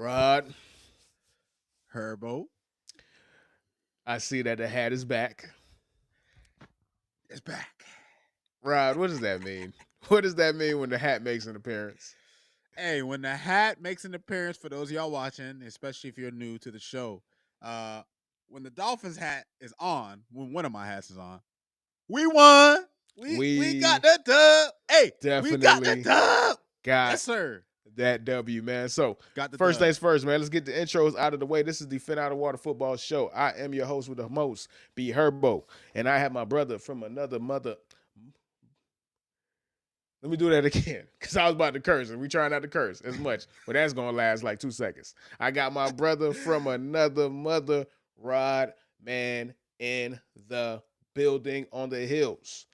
Rod, Herbo. I see that the hat is back. It's back. Rod, what does that mean? What does that mean when the hat makes an appearance? Hey, when the hat makes an appearance, for those of y'all watching, especially if you're new to the show, uh, when the Dolphins hat is on, when one of my hats is on, we won. We got We the dub. Hey, we got the definitely dub. got Yes, sir. that W, man. So, Got the first dub. things first, man. Let's get the intros out of the way. This is the Phin Outta Water Football Show. I am your host with the most, B Herbo, and I have my brother from another mother. Let me do that again, because I was about to curse, and we trying not to curse as much, but that's gonna last like 2 seconds. I got my brother from another mother, Rod, man, in the building on the hills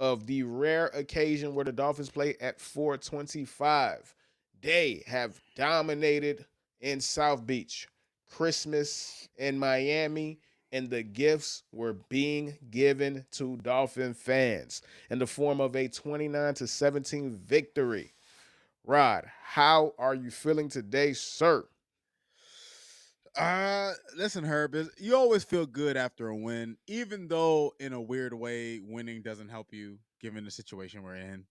of the rare occasion where the Dolphins play at 425. They have dominated in South Beach, Christmas in Miami, and the gifts were being given to Dolphin fans in the form of a 29-17 victory. Rod, how are you feeling today, sir? Listen, Herb, you always feel good after a win, even though in a weird way, winning doesn't help you given the situation we're in.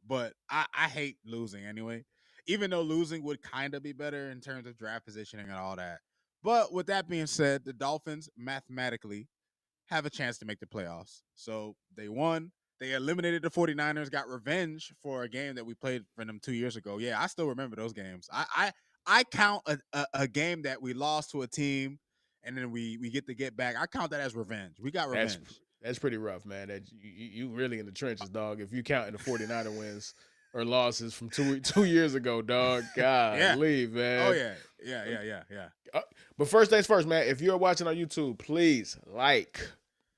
But I hate losing anyway, even though losing would kind of be better in terms of draft positioning and all that. But with that being said, the Dolphins mathematically have a chance to make the playoffs. So they won. They eliminated the 49ers, got revenge for a game that we played for them 2 years ago. Yeah, I still remember those games. I count a game that we lost to a team and then we get to get back. I count that as revenge. We got That's revenge. that's pretty rough, man. That you really in the trenches, dog. If you count in the 49er wins or losses from two years ago, dog. God, Yeah. leave, Oh man. yeah. Yeah. Uh, but first things first, man. If you're watching on YouTube, please like,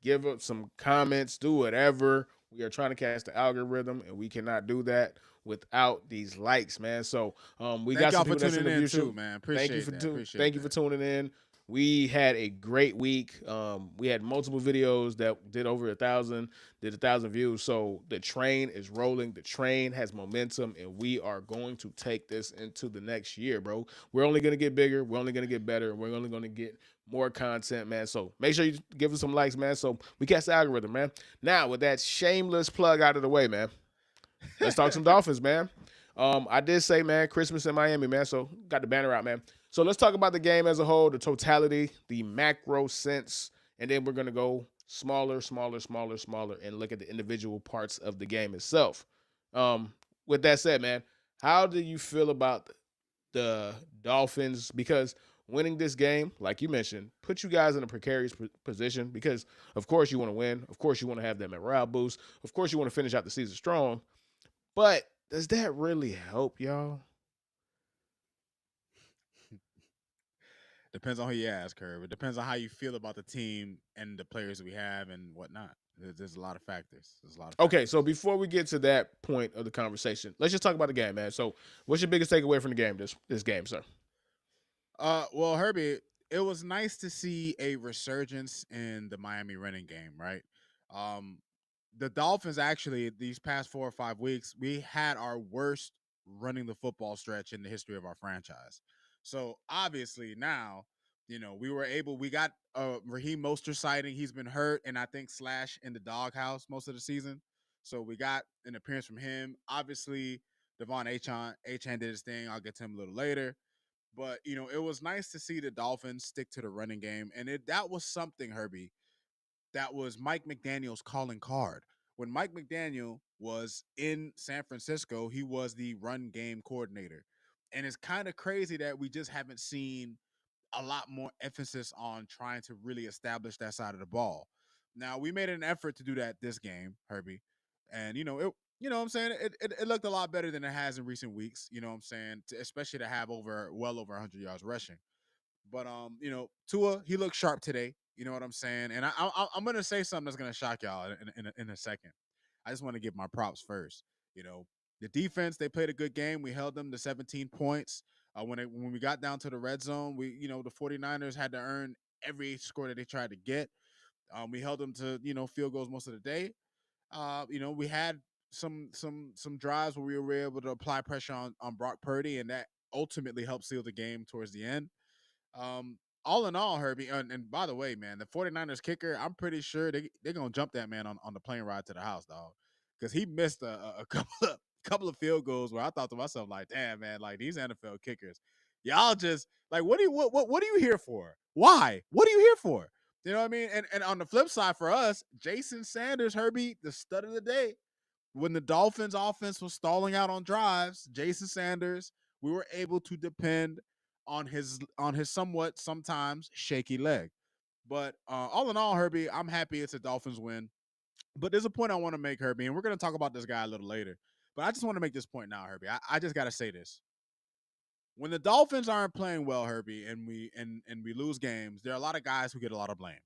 give up some comments, do whatever. We are trying to catch the algorithm, and we cannot do that without these likes, man. So, we Thank got some y'all for people that's in tuning the in view too, shoot. man. Appreciate that. Thank Appreciate you for that. tuning in. We had a great week. We had multiple videos that did over 1,000, did 1,000 views. So the train is rolling. The train has momentum, and we are going to take this into the next year, bro. We're only gonna get bigger. We're only gonna get better. We're only gonna get more content, man. So make sure you give us some likes, man. So we catch the algorithm, man. Now with that shameless plug out of the way, man. Let's talk some Dolphins, man. I did say, man, Christmas in Miami, man. So got the banner out, man. So let's talk about the game as a whole, the totality, the macro sense, and then we're gonna go smaller, and look at the individual parts of the game itself. With that said, man, how do you feel about the Dolphins? Because winning this game, like you mentioned, put you guys in a precarious position because, of course, you want to win. Of course, you want to have that morale boost. Of course, you want to finish out the season strong. But does that really help y'all? Depends on who you ask, Herb. It depends on how you feel about the team and the players we have and whatnot. There's a lot of factors. There's a lot of Okay, so factors. before we get to that point of the conversation, let's just talk about the game, man. So, what's your biggest takeaway from the game this game, sir? Well, Herbie, it was nice to see a resurgence in the Miami running game, right? Um, the Dolphins actually these past 4 or 5 weeks, we had our worst running the football stretch in the history of our franchise. So obviously now, we got Raheem Mostert sighting. He's been hurt, and I think Slash in the doghouse most of the season. So we got an appearance from him. Obviously, Devon Achan did his thing. I'll get to him a little later. But it was nice to see the Dolphins stick to the running game, and that was something, Herbie. That was Mike McDaniel's calling card. When Mike McDaniel was in San Francisco, he was the run game coordinator, and it's kind of crazy that we just haven't seen a lot more emphasis on trying to really establish that side of the ball. Now we made an effort to do that this game, Herbie, and what I'm saying, it looked a lot better than it has in recent weeks. You know what I'm saying, especially to have well over 100 yards rushing. But Tua, he looked sharp today. You know what I'm saying, and I'm gonna say something that's gonna shock y'all in a second. I just want to give my props first. You know, the defense, they played a good game. We held them to 17 points. When we got down to the red zone, the 49ers had to earn every score that they tried to get. We held them to field goals most of the day. We had some drives where we were able to apply pressure on Brock Purdy, and that ultimately helped seal the game towards the end. All in all, Herbie, and by the way, man, the 49ers kicker, I'm pretty sure they're going to jump that man on the plane ride to the house, dog. Because he missed a couple of field goals where I thought to myself, like, damn, man, like these NFL kickers, y'all just like, what are you here for? Why? What are you here for? You know what I mean? And on the flip side for us, Jason Sanders, Herbie, the stud of the day. When the Dolphins offense was stalling out on drives, Jason Sanders, we were able to depend on his somewhat sometimes shaky leg. But all in all, Herbie, I'm happy it's a Dolphins win. But there's a point I want to make, Herbie, and we're going to talk about this guy a little later. But I just want to make this point now, Herbie. I just got to say this. When the Dolphins aren't playing well, Herbie, and we lose games, there are a lot of guys who get a lot of blame.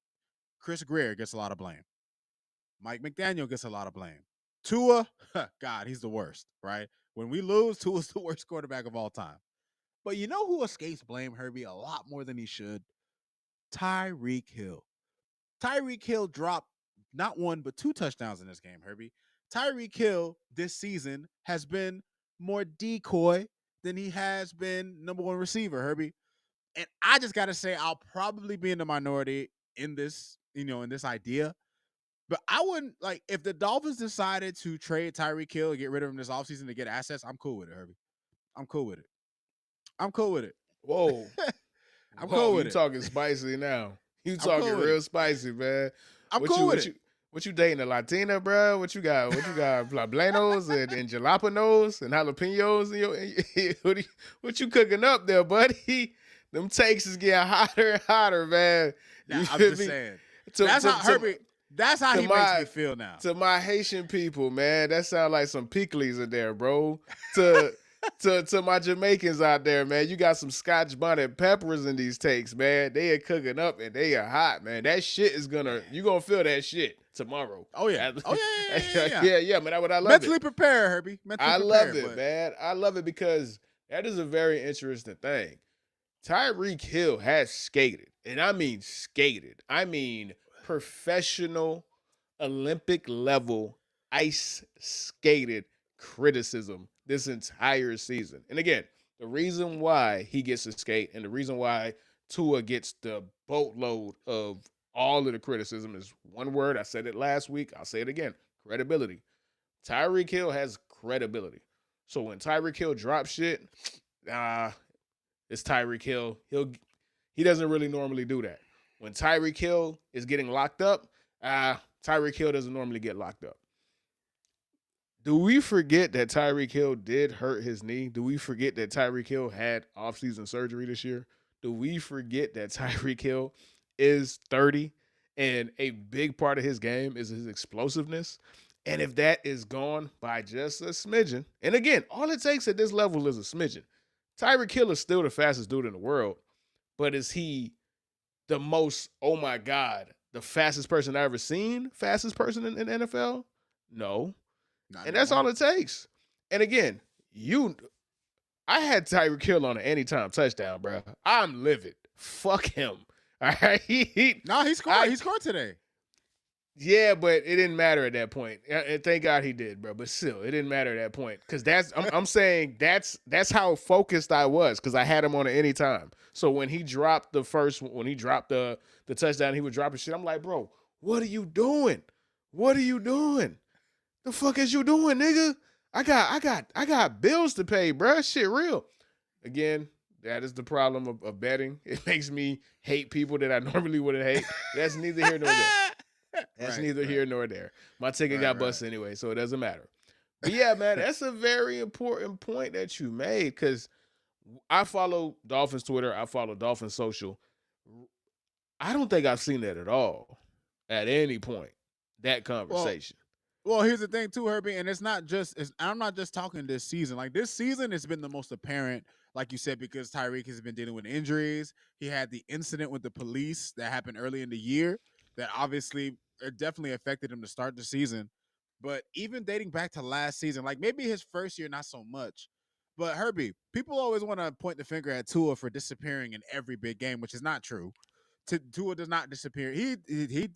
Chris Greer gets a lot of blame. Mike McDaniel gets a lot of blame. Tua, God, he's the worst, right? When we lose, Tua's the worst quarterback of all time. But you know who escapes blame, Herbie, a lot more than he should? Tyreek Hill. Tyreek Hill dropped not one, but two touchdowns in this game, Herbie. Tyreek Hill this season has been more decoy than he has been number one receiver, Herbie. And I just got to say, I'll probably be in the minority in this, in this idea. But I wouldn't like if the Dolphins decided to trade Tyreek Hill and get rid of him this offseason to get assets. I'm cool with it, Herbie. I'm cool with it. I'm cool with it. Whoa. I'm Whoa, cool with you it. talking spicy now. You I'm talking cool with it. real spicy, man. I'm What cool you with what it. you what you dating a Latina, bro? What you got? What you got? Blablanos and jalapenos and jalapenos and what you cooking up there, buddy? Them takes is getting hotter and hotter, man. Now You I'm feel just me? saying. To That's to how to Herbie. That's how to he makes me my feel now. to my Haitian people, man, that sound like some pickles in there, bro. To to my Jamaicans out there, man, you got some Scotch bonnet peppers in these takes, man. They are cooking up and they are hot, man. That shit is you gonna feel that shit tomorrow. Oh yeah. Oh yeah. Yeah, man. I love it. Mentally prepare, Herbie. Mentally I love prepare. it, But man. I love it because that is a very interesting thing. Tyreek Hill has skated, and I mean skated. I mean professional Olympic level ice skated criticism this entire season. And again, the reason why he gets to skate and the reason why Tua gets the boatload of all of the criticism is one word. I said it last week. I'll say it again. Credibility. Tyreek Hill has credibility. So when Tyreek Hill drops shit, it's Tyreek Hill. He doesn't really normally do that. When Tyreek Hill is getting locked up, Tyreek Hill doesn't normally get locked up. Do we forget that Tyreek Hill did hurt his knee? Do we forget that Tyreek Hill had offseason surgery this year? Do we forget that Tyreek Hill is 30 and a big part of his game is his explosiveness? And if that is gone by just a smidgen, and again, all it takes at this level is a smidgen. Tyreek Hill is still the fastest dude in the world, but is he the most, oh my God, the fastest person I ever seen, fastest person in the NFL? No. not And that's anymore. all it takes. And again, I had Tyreek Hill on an anytime touchdown, bro. I'm livid. Fuck him. All right. No, he scored. He scored today. Yeah, but it didn't matter at that point. And thank God he did, bro. But still, it didn't matter at that point because I'm saying that's how focused I was because I had him on at any time. So when he dropped the touchdown, he would drop his shit. I'm like, bro, what are you doing? What are you doing? The fuck is you doing, nigga? I got bills to pay, bro. Shit real. Again, that is the problem of betting. It makes me hate people that I normally wouldn't hate. That's neither here nor there. That's neither here nor there. My ticket got busted anyway, so it doesn't matter. But yeah, man, that's a very important point that you made because I follow Dolphins Twitter. I follow Dolphins social. I don't think I've seen that at all at any point, that conversation. Well, here's the thing too, Herbie, and I'm not just talking this season. Like this season has been the most apparent, like you said, because Tyreek has been dealing with injuries. He had the incident with the police that happened early in the year that obviously it definitely affected him to start the season. But even dating back to last season, like maybe his first year, not so much. But Herbie, people always want to point the finger at Tua for disappearing in every big game, which is not true. Tua does not disappear. He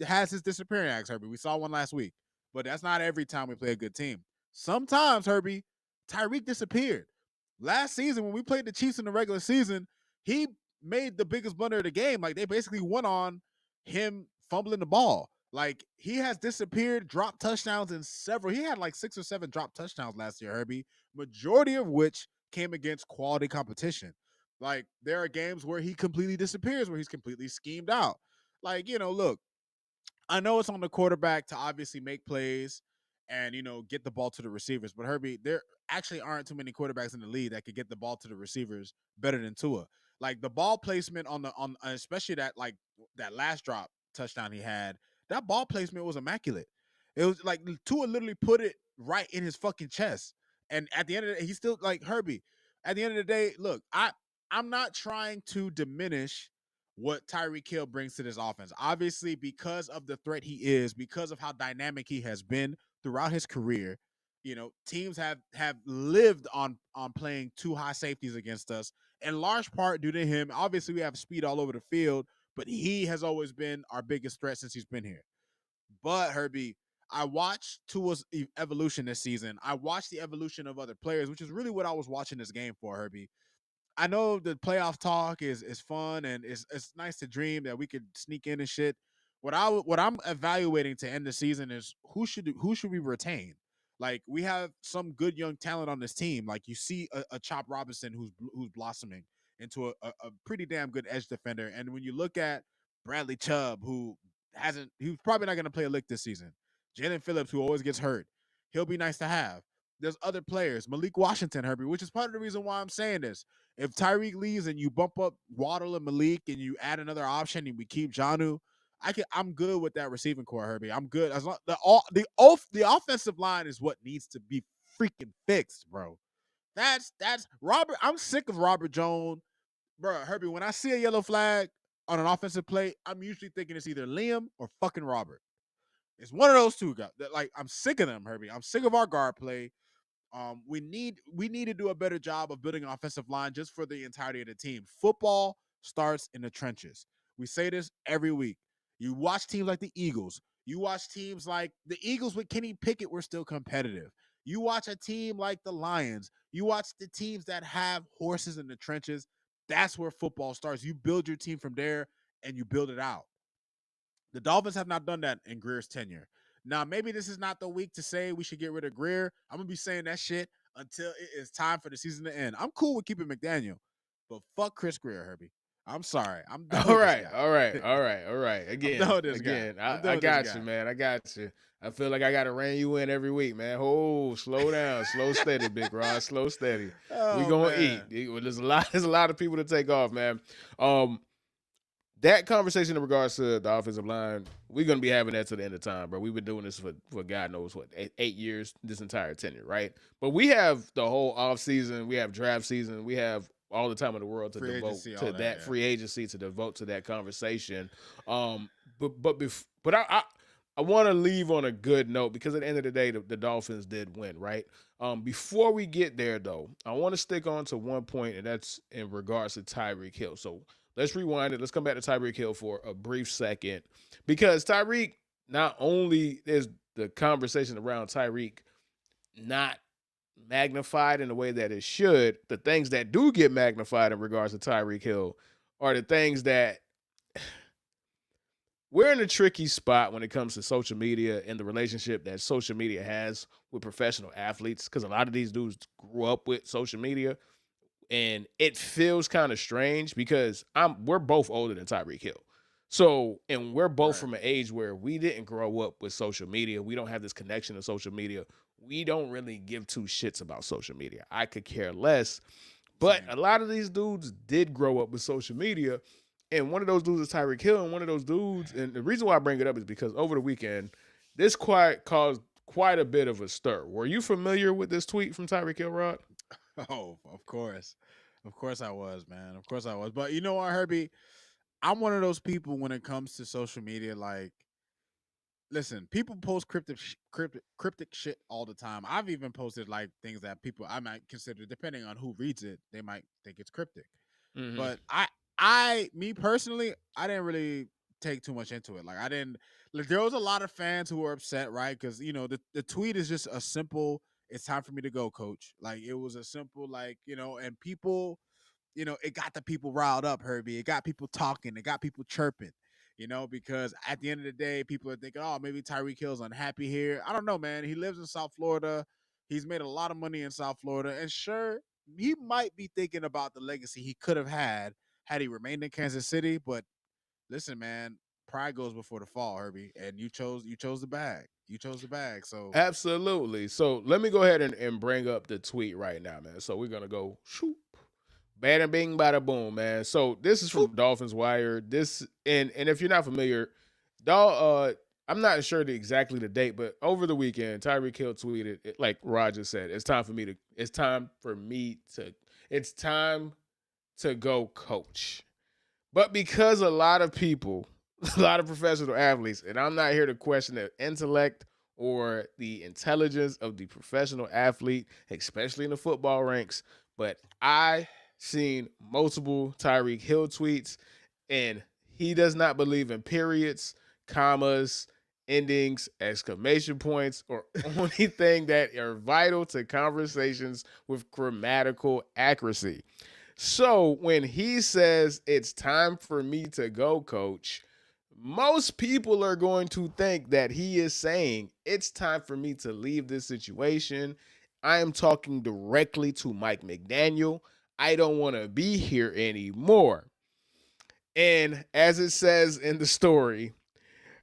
has his disappearing acts, Herbie. We saw one last week. But that's not every time we play a good team. Sometimes, Herbie, Tyreek disappeared. Last season, when we played the Chiefs in the regular season, he made the biggest blunder of the game. Like, they basically went on him fumbling the ball. Like, he has disappeared, dropped touchdowns in several. He had like 6 or 7 dropped touchdowns last year, Herbie, majority of which came against quality competition. Like, there are games where he completely disappears, where he's completely schemed out. Like, look, I know it's on the quarterback to obviously make plays and get the ball to the receivers. But Herbie, there actually aren't too many quarterbacks in the league that could get the ball to the receivers better than Tua. Like, the ball placement on especially that last drop touchdown he had, that ball placement was immaculate. It was like Tua literally put it right in his fucking chest. And at the end of the day, he's still like Herbie. At the end of the day, look, I'm not trying to diminish what Tyreek Hill brings to this offense. Obviously, because of the threat he is, because of how dynamic he has been throughout his career, teams have lived on playing two high safeties against us, in large part due to him. Obviously, we have speed all over the field, but he has always been our biggest threat since he's been here. But Herbie, I watched Tua's evolution this season. I watched the evolution of other players, which is really what I was watching this game for, Herbie. I know the playoff talk is fun and it's nice to dream that we could sneak in and shit. What I'm evaluating to end the season is who should we retain? Like, we have some good young talent on this team. Like, you see a Chop Robinson who's blossoming into a pretty damn good edge defender. And when you look at Bradley Chubb, he's probably not going to play a lick this season. Jalen Phillips, who always gets hurt, he'll be nice to have. There's other players, Malik Washington, Herbie, which is part of the reason why I'm saying this. If Tyreek leaves and you bump up Waddle and Malik and you add another option and we keep Janu, I'm good with that receiving core, Herbie. I'm good as long the offensive line is what needs to be freaking fixed, bro. That's Robert. I'm sick of Robert Jones, bro. Herbie, when I see a yellow flag on an offensive play, I'm usually thinking it's either Liam or fucking Robert. It's one of those two guys. Like, I'm sick of them, Herbie. I'm sick of our guard play. We need to do a better job of building an offensive line just for the entirety of the team. Football starts in the trenches. We say this every week. You watch teams like the Eagles. You watch teams like the Eagles with Kenny Pickett were still competitive. You watch a team like the Lions. You watch the teams that have horses in the trenches. That's where football starts. You build your team from there and you build it out. The Dolphins have not done that in Greer's tenure. Now, maybe this is not the week to say we should get rid of Greer. I'm gonna be saying that shit until it is time for the season to end. I'm cool with keeping McDaniel, but fuck Chris Greer, Herbie. I'm sorry. I'm done All with this right, guy. all right, all right, all right. I'm done Again, with this guy. again, I'm I, done I with this got you, guy. man. I got you. I feel like I got to rein you in every week, man. Oh, slow down, slow steady, big Rod, slow steady. We Oh gonna eat. man. There's a lot of people to take off, man. Um, that conversation in regards to the offensive line, we're gonna be having that to the end of time, bro. We've been doing this for God knows what, 8 years, this entire tenure, right? But we have the whole off season, we have draft season, we have all the time in the world to Free devote agency, to all that, that yeah. free agency, to devote to that conversation. But I want to leave on a good note because at the end of the day, the Dolphins did win, right? Before we get there, though, I want to stick on to one point, and that's in regards to Tyreek Hill. So let's rewind it. Let's come back to Tyreek Hill for a brief second because Tyreek, not only is the conversation around Tyreek not magnified in the way that it should, the things that do get magnified in regards to Tyreek Hill are the things that we're in a tricky spot when it comes to social media and the relationship that social media has with professional athletes because a lot of these dudes grew up with social media and it feels kind of strange because we're both older than Tyreek Hill. So, and we're both Right. from an age where we didn't grow up with social media. We don't have this connection to social media. We don't really give two shits about social media. I could care less. But Same. a lot of these dudes did grow up with social media. And one of those dudes is Tyreek Hill. And one of those dudes, and the reason why I bring it up is because over the weekend, this quite caused quite a bit of a stir. Were you familiar with this tweet from Tyreek Hill, Rod? Oh, of course. Of course I was, man. Of course I was. But you know what, Herbie? I'm one of those people when it comes to social media, like, listen, people post cryptic shit all the time. I've even posted like things that people I might consider, depending on who reads it, they might think it's cryptic. Mm-hmm. But me personally, I didn't really take too much into it. Like, I didn't. Like, there was a lot of fans who were upset, right? Because the tweet is just a simple. it's time for me to go, coach. Like it was a simple, like, and people, it got the people riled up, Herbie. It got people talking. It got people chirping, because at the end of the day, people are thinking, oh, maybe Tyreek Hill's unhappy here. I don't know, man. He lives in South Florida. He's made a lot of money in South Florida. And sure, he might be thinking about the legacy he could have had he remained in Kansas City. But listen, man, pride goes before the fall, Herbie. And you chose the bag. You chose the bag. So Absolutely. So let me go ahead and bring up the tweet right now, man. So we're gonna go shoot. Bada bing, bada boom, man. So this is from Dolphins Wire. This and if you're not familiar, I'm not sure exactly the date, but over the weekend, Tyreek Hill tweeted, like Roger said, it's time to go coach. But because a lot of people, a lot of professional athletes, and I'm not here to question the intellect or the intelligence of the professional athlete, especially in the football ranks, but I seen multiple Tyreek Hill tweets, and he does not believe in periods, commas, endings, exclamation points, or anything that are vital to conversations with grammatical accuracy. So when he says it's time for me to go, coach, most people are going to think that he is saying it's time for me to leave this situation. I am talking directly to Mike McDaniel. I don't want to be here anymore. And as it says in the story,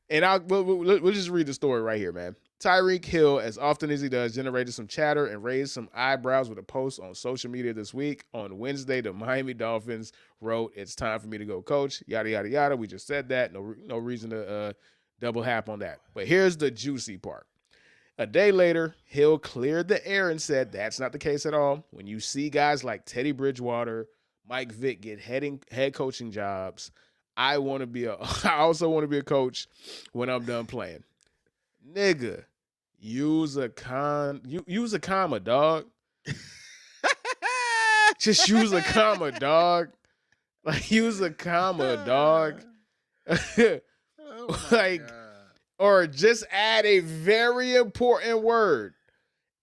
and we'll just read the story right here, man. Tyreek Hill, as often as he does, generated some chatter and raised some eyebrows with a post on social media this week. On Wednesday, the Miami Dolphins wrote, "It's time for me to go, coach." Yada yada yada. We just said that. No reason to double hap on that. But here's the juicy part. A day later, Hill cleared the air and said that's not the case at all. When you see guys like Teddy Bridgewater, Mike Vick get head coaching jobs, I want to be a I also want to be a coach when I'm done playing. Nigga, use a comma, dog. Just use a comma, dog. Like use a comma, dog. oh my Like god. or just add a very important word.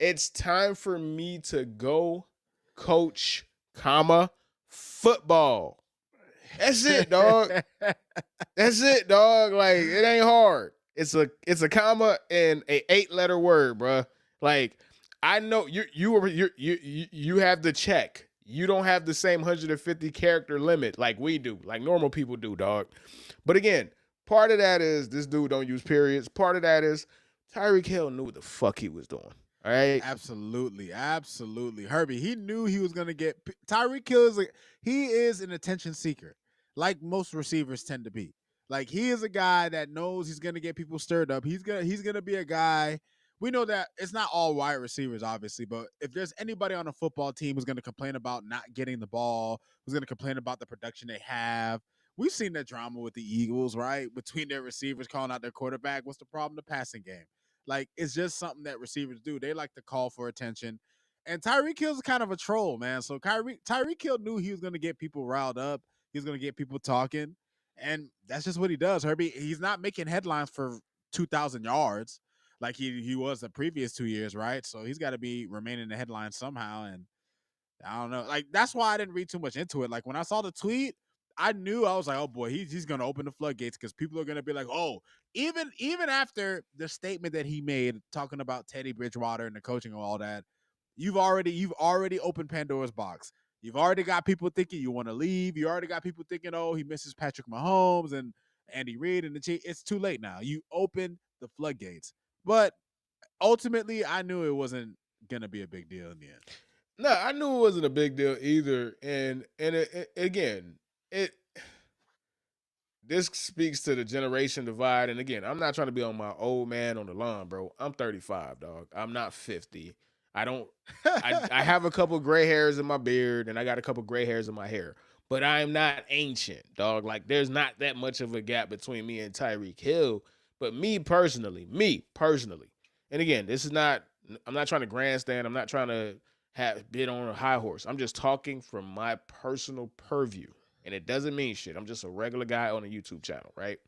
It's time for me to go coach, comma, football. That's it, dog. That's it, dog. Like it ain't hard. It's a comma and a 8-letter word, bro. Like I know you have the check. You don't have the same 150 character limit like we do, like normal people do, dog. But again, part of that is this dude don't use periods. Part of that is Tyreek Hill knew what the fuck he was doing. All right. Absolutely, absolutely, Herbie. He knew he was gonna get Tyreek Hill. He is an attention seeker, like most receivers tend to be. Like he is a guy that knows he's gonna get people stirred up. He's gonna be a guy. We know that it's not all wide receivers, obviously, but if there's anybody on a football team who's gonna complain about not getting the ball, who's gonna complain about the production they have. We've seen the drama with the Eagles, right? Between their receivers calling out their quarterback. What's the problem? The passing game. Like it's just something that receivers do. They like to call for attention. And Tyreek Hill's kind of a troll, man. So Tyreek Hill knew he was going to get people riled up. He was going to get people talking, and that's just what he does. Herbie, he's not making headlines for 2,000 yards like he was the previous 2 years, right? So he's got to be remaining in the headlines somehow. And I don't know. Like that's why I didn't read too much into it. Like when I saw the tweet, I knew I was like, oh boy, he's gonna open the floodgates because people are gonna be like, oh, even after the statement that he made talking about Teddy Bridgewater and the coaching and all that, you've already opened Pandora's box. You've already got people thinking you want to leave. You already got people thinking, oh, he misses Patrick Mahomes and Andy Reid and the Chiefs. It's too late now. You opened the floodgates. But ultimately, I knew it wasn't gonna be a big deal in the end. No, I knew it wasn't a big deal either. Again, it this speaks to the generation divide. And again, I'm not trying to be on my old man on the lawn, bro. I'm 35, dog. I'm not 50. I don't. I have a couple gray hairs in my beard, and I got a couple gray hairs in my hair. But I'm not ancient, dog. Like there's not that much of a gap between me and Tyreek Hill. But me personally, and again, this is not. I'm not trying to grandstand. I'm not trying to have been on a high horse. I'm just talking from my personal purview. And it doesn't mean shit. I'm just a regular guy on a YouTube channel, right?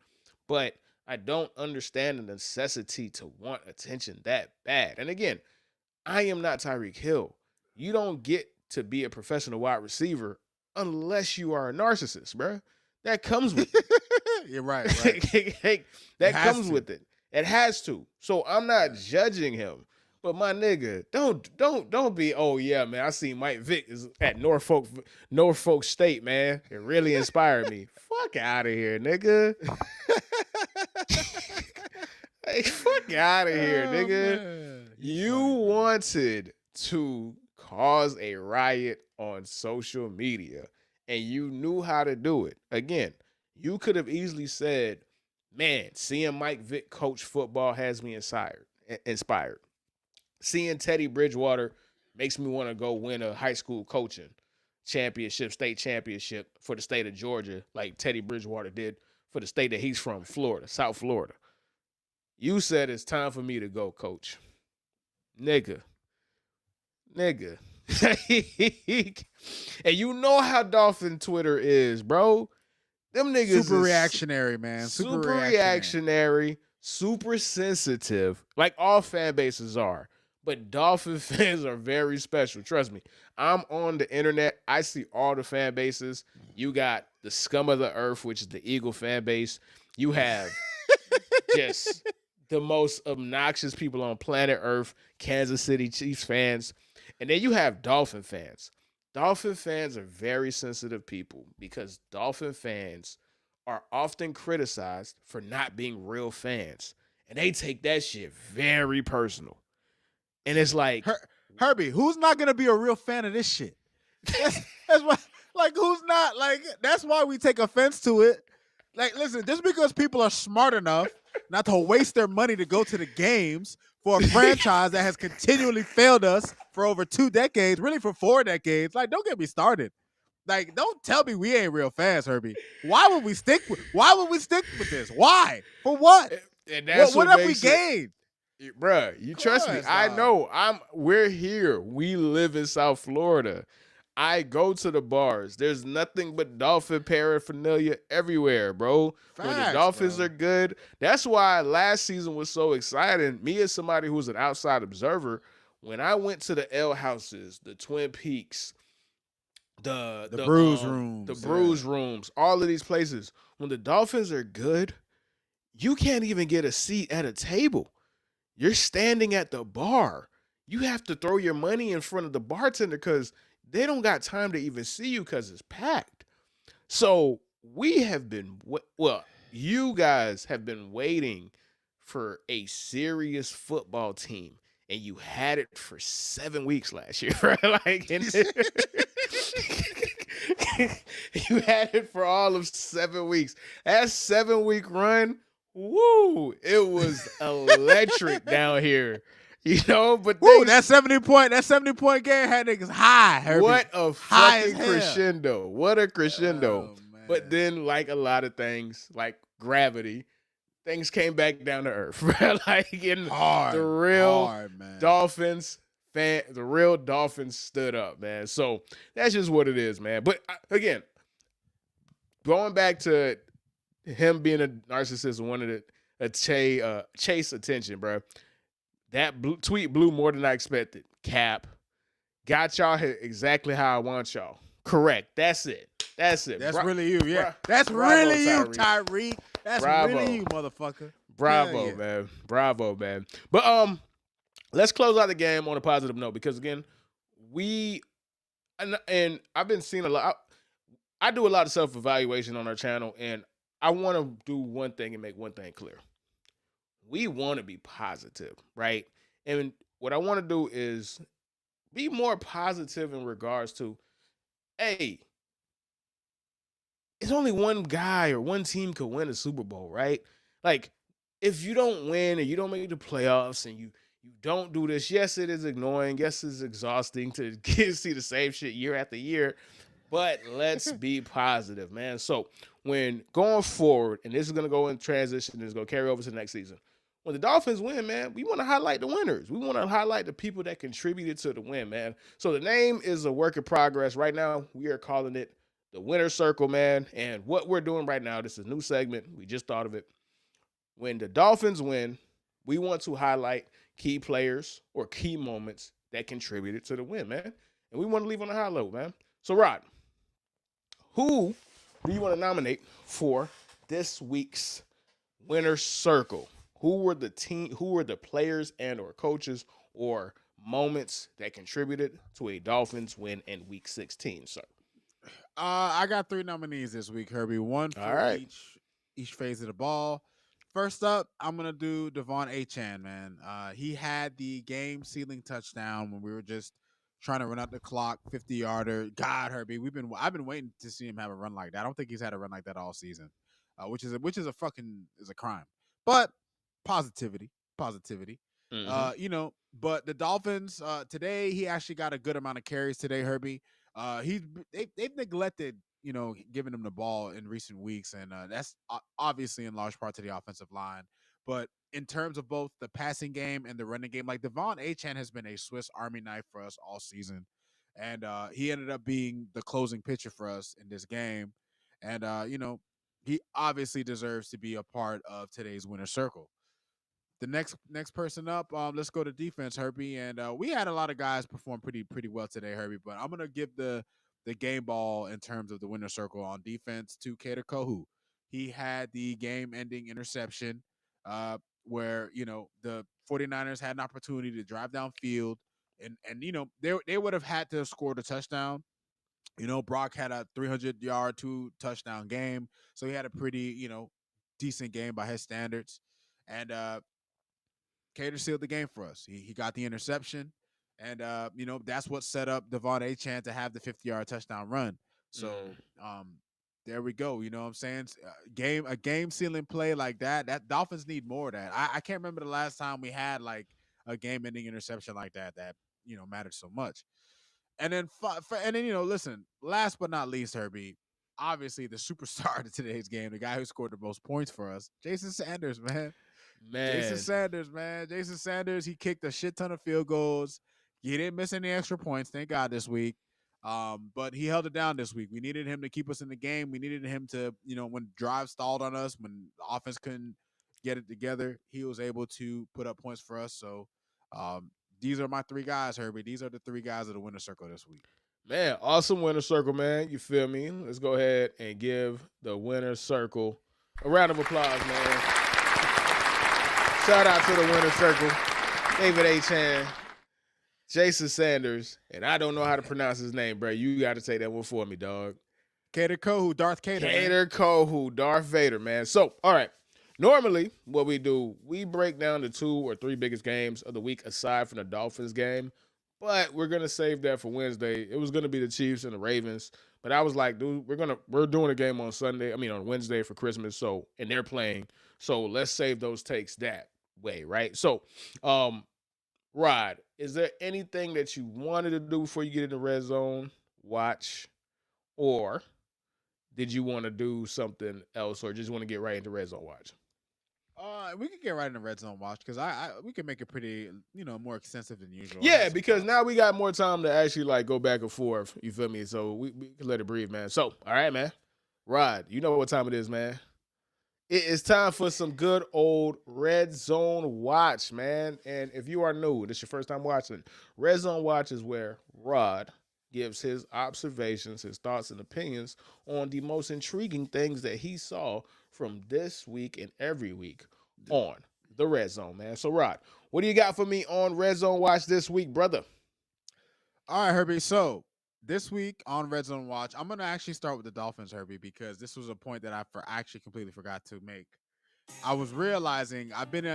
But I don't understand the necessity to want attention that bad. And again, I am not Tyreek Hill. You don't get to be a professional wide receiver unless you are a narcissist, bro. That comes with You're right, right. it. It That has comes to. with it. It has to. So I'm not Yeah. judging him. But my nigga, don't be, oh yeah, man. I seen Mike Vick is at Norfolk State, man. It really inspired me. Fuck out of here, nigga. Hey, fuck out of here, Oh nigga. man, he's You funny, bro. wanted to cause a riot on social media and you knew how to do it. Again, you could have easily said, man, seeing Mike Vick coach football has me inspired. Seeing Teddy Bridgewater makes me want to go win a high school coaching championship, state championship for the state of Georgia, like Teddy Bridgewater did for the state that he's from, Florida, South Florida. You said it's time for me to go, coach. Nigga. Nigga. And you know how Dolphin Twitter is, bro. Them niggas Super is reactionary, man. Super super reactionary. reactionary, super sensitive, like all fan bases are. But Dolphin fans are very special. Trust me. I'm on the internet. I see all the fan bases. You got the scum of the earth, which is the Eagle fan base. You have just the most obnoxious people on planet Earth, Kansas City Chiefs fans. And then you have Dolphin fans. Dolphin fans are very sensitive people because Dolphin fans are often criticized for not being real fans. And they take that shit very personal. And it's like, Herbie, who's not gonna be a real fan of this shit? That's why. Like, who's not? Like, that's why we take offense to it. Like, listen, just because people are smart enough not to waste their money to go to the games for a franchise that has continually failed us for over 2 decades, really for 4 decades. Like, don't get me started. Like, don't tell me we ain't real fans, Herbie. Why would we stick with this? Why? For what? and that's What what have we makes it. gained? Bruh, you trust me. Course, I dog. know. We're here. We live in South Florida. I go to the bars. There's nothing but Dolphin paraphernalia everywhere, bro. When the Facts, Dolphins bro. are good. That's why last season was so exciting. Me as somebody who's an outside observer, when I went to the L houses, the Twin Peaks, the The the bruise um the rooms. Bruise Rooms, all of these places, when the Dolphins are good, you can't even get a seat at a table. You're standing at the bar. You have to throw your money in front of the bartender because they don't got time to even see you because it's packed. So we have been, well, you guys have been waiting for a serious football team, and you had it for 7 weeks last year, right? Like, you had it for all of 7 weeks. That 7 week run, woo, it was electric down here. But Woo, things, that 70 point game had niggas high, Herbie. what a High as fucking hell. crescendo. What a crescendo. Oh, man. But then, like a lot of things, like gravity, things came back down to earth. Like in hard, the real hard, man. the real Dolphins stood up, man. So that's just what it is, man. But again, going back to him being a narcissist and wanted to chase attention, bro. That tweet blew more than I expected. Cap. Got y'all exactly how I want y'all. Correct. That's it. That's really you, yeah. That's bravo, really you, Tyreek. Tyreek. That's Bravo. really you, motherfucker. Bravo, yeah. man. Bravo, man. But let's close out the game on a positive note because again, and I've been seeing a lot. I do a lot of self-evaluation on our channel, and I want to do one thing and make one thing clear. We want to be positive, right? And what I want to do is be more positive in regards to, hey, it's only one guy or one team could win a Super Bowl, right? Like, if you don't win and you don't make the playoffs and you don't do this, yes, it is annoying. Yes, it's exhausting to see the same shit year after year. But let's be positive, man. So when going forward, and this is going to go in transition, and it's going to carry over to the next season. When the Dolphins win, man, we want to highlight the winners. We want to highlight the people that contributed to the win, man. So the name is a work in progress. Right now, we are calling it the Winner Circle, man. And what we're doing right now, this is a new segment. We just thought of it. When the Dolphins win, we want to highlight key players or key moments that contributed to the win, man. And we want to leave on a high level, man. So, Rod, who do you want to nominate for this week's winner circle? Who were the team? Who were the players and or coaches or moments that contributed to a Dolphins win in Week 16, sir? I got three nominees this week, Herbie. One All for right. each phase of the ball. First up, I'm gonna do Devon Achan, man. He had the game sealing touchdown when we were just trying to run out the clock, 50-yarder. God, Herbie, I've been waiting to see him have a run like that. I don't think he's had a run like that all season, which is a fucking is a crime. But positivity, positivity. Mm-hmm. But the Dolphins today, he actually got a good amount of carries today, Herbie. They've neglected giving him the ball in recent weeks, and that's obviously in large part to the offensive line. But in terms of both the passing game and the running game, like Devon Achan has been a Swiss Army knife for us all season, and he ended up being the closing pitcher for us in this game, and he obviously deserves to be a part of today's winner circle. The next person up, let's go to defense, Herbie. And we had a lot of guys perform pretty well today, Herbie. But I'm gonna give the game ball in terms of the winner circle on defense to Kader Kohu. He had the game-ending interception, where the 49ers had an opportunity to drive downfield, and they would have had to have scored a touchdown. Brock had a 300-yard, 2 touchdown game, so he had a pretty decent game by his standards, and Cater sealed the game for us. He got the interception, and that's what set up Devon Achan to have the 50-yard touchdown run. So there we go. You know what I'm saying? A game sealing play like that. That Dolphins need more of that. I can't remember the last time we had like a game ending interception like that mattered so much. And then listen. Last but not least, Herbie. Obviously, the superstar of today's game, the guy who scored the most points for us, Jason Sanders, man. Jason Man, Sanders, man. Jason Sanders, he kicked a shit ton of field goals. He didn't miss any extra points, thank God, this week. But he held it down this week. We needed him to keep us in the game. We needed him to, when drive stalled on us, when the offense couldn't get it together, he was able to put up points for us. So these are my three guys, Herbie. These are the three guys of the winner circle this week. man, awesome winner circle, man. You feel me? Let's go ahead and give the winner circle a round of applause, man. Shout out to the winner circle, David Achan, Jason Sanders, and I don't know how to pronounce his name, bro. You got to say that one for me, dog. Kader Kohu, Darth Kader. Kader Kohu, Darth Vader, man. So, all right. Normally, what we do, we break down the 2 or 3 biggest games of the week aside from the Dolphins game, but we're gonna save that for Wednesday. It was gonna be the Chiefs and the Ravens, but I was like, dude, we're doing a game on Sunday. I mean, on Wednesday for Christmas. So, and they're playing. So let's save those takes that way, right? So, Rod, is there anything that you wanted to do before you get in the red zone watch, or did you want to do something else, or just want to get right into red zone watch? We could get right in the red zone watch because we can make it pretty more extensive than usual. Yeah, because now we got more time to actually like go back and forth. You feel me? So we can let it breathe, man. So, all right, man. Rod, you know what time it is, man. It is time for some good old Red Zone Watch, man. And if you are new, this is your first time watching, Red Zone Watch is where Rod gives his observations, his thoughts, and opinions on the most intriguing things that he saw from this week and every week on the Red Zone, man. So, Rod, what do you got for me on Red Zone Watch this week, brother? All right, Herbie. So this week on Red Zone Watch, I'm gonna actually start with the Dolphins, Herbie, because this was a point that actually completely forgot to make. I was realizing I've been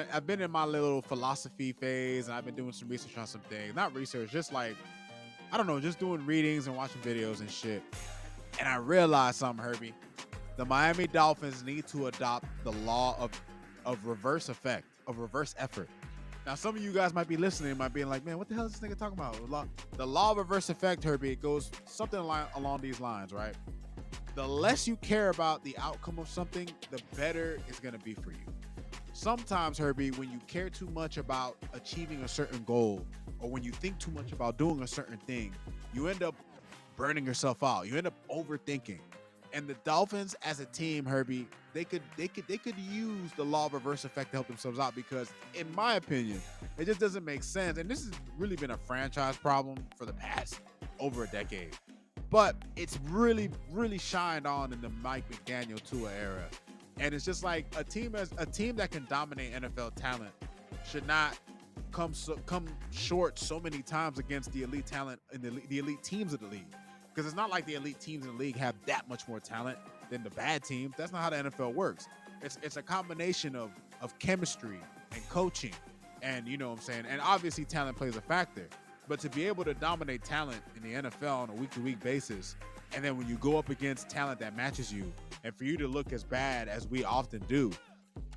in my little philosophy phase, and I've been doing some research on some things. Not research, just like I don't know, just doing readings and watching videos and shit. And I realized something, Herbie. The Miami Dolphins need to adopt the law of reverse effect, of reverse effort. Now, some of you guys might be listening, might be like, man, what the hell is this nigga talking about? The law of reverse effect, Herbie, it goes something along these lines, right? The less you care about the outcome of something, the better it's going to be for you. Sometimes, Herbie, when you care too much about achieving a certain goal, or when you think too much about doing a certain thing, you end up burning yourself out. You end up overthinking. And the Dolphins as a team, Herbie, they could use the law of reverse effect to help themselves out because, in my opinion, it just doesn't make sense. And this has really been a franchise problem for the past over a decade. But it's really, really shined on in the Mike McDaniel Tua era. And it's just like a team that can dominate NFL talent should not come short so many times against the elite talent and the elite teams of the league. Because it's not like the elite teams in the league have that much more talent than the bad teams. That's not how the NFL works. It's a combination of chemistry and coaching, and you know what I'm saying. And obviously, talent plays a factor. But to be able to dominate talent in the NFL on a week-to-week basis, and then when you go up against talent that matches you, and for you to look as bad as we often do,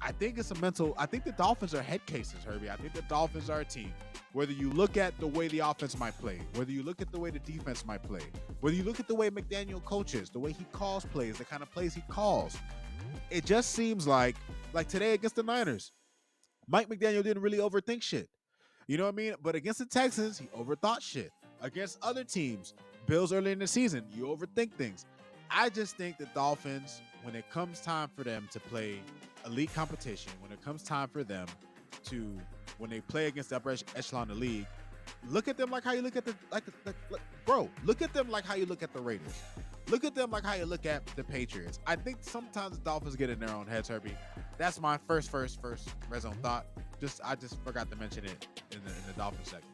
I think it's a mental. I think the Dolphins are head cases, Herbie. I think the Dolphins are a team. Whether you look at the way the offense might play, whether you look at the way the defense might play, whether you look at the way McDaniel coaches, the way he calls plays, the kind of plays he calls, it just seems like today against the Niners, Mike McDaniel didn't really overthink shit. You know what I mean? But against the Texans, he overthought shit. Against other teams, Bills early in the season, you overthink things. I just think the Dolphins, when it comes time for them to play elite competition, when it comes time for them to, when they play against the upper echelon of the league, look at them like how you look at look at them like how you look at the Raiders. Look at them like how you look at the Patriots. I think sometimes the Dolphins get in their own heads, Herbie. That's my first red zone thought. I just forgot to mention it in the Dolphins segment.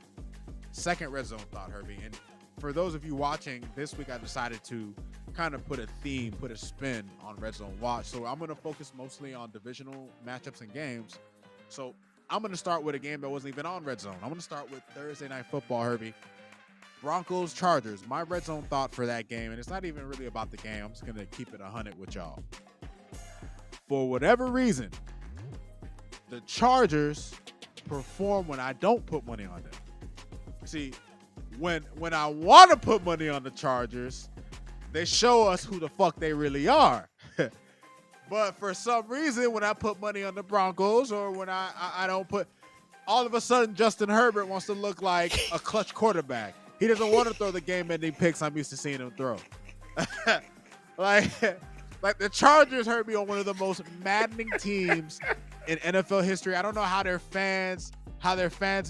Second red zone thought, Herbie. And for those of you watching, this week I decided to kind of put a theme, put a spin on Red Zone Watch. So I'm going to focus mostly on divisional matchups and games. So I'm going to start with a game that wasn't even on Red Zone. I'm going to start with Thursday Night Football, Herbie. Broncos, Chargers. My Red Zone thought for that game, and it's not even really about the game. I'm just going to keep it 100 with y'all. For whatever reason, the Chargers perform when I don't put money on them. See, when I want to put money on the Chargers, they show us who the fuck they really are. But for some reason, when I put money on the Broncos or when I don't put, all of a sudden Justin Herbert wants to look like a clutch quarterback. He doesn't want to throw the game-ending picks I'm used to seeing him throw. like the Chargers, Herbie, are one of the most maddening teams in NFL history. I don't know how their fans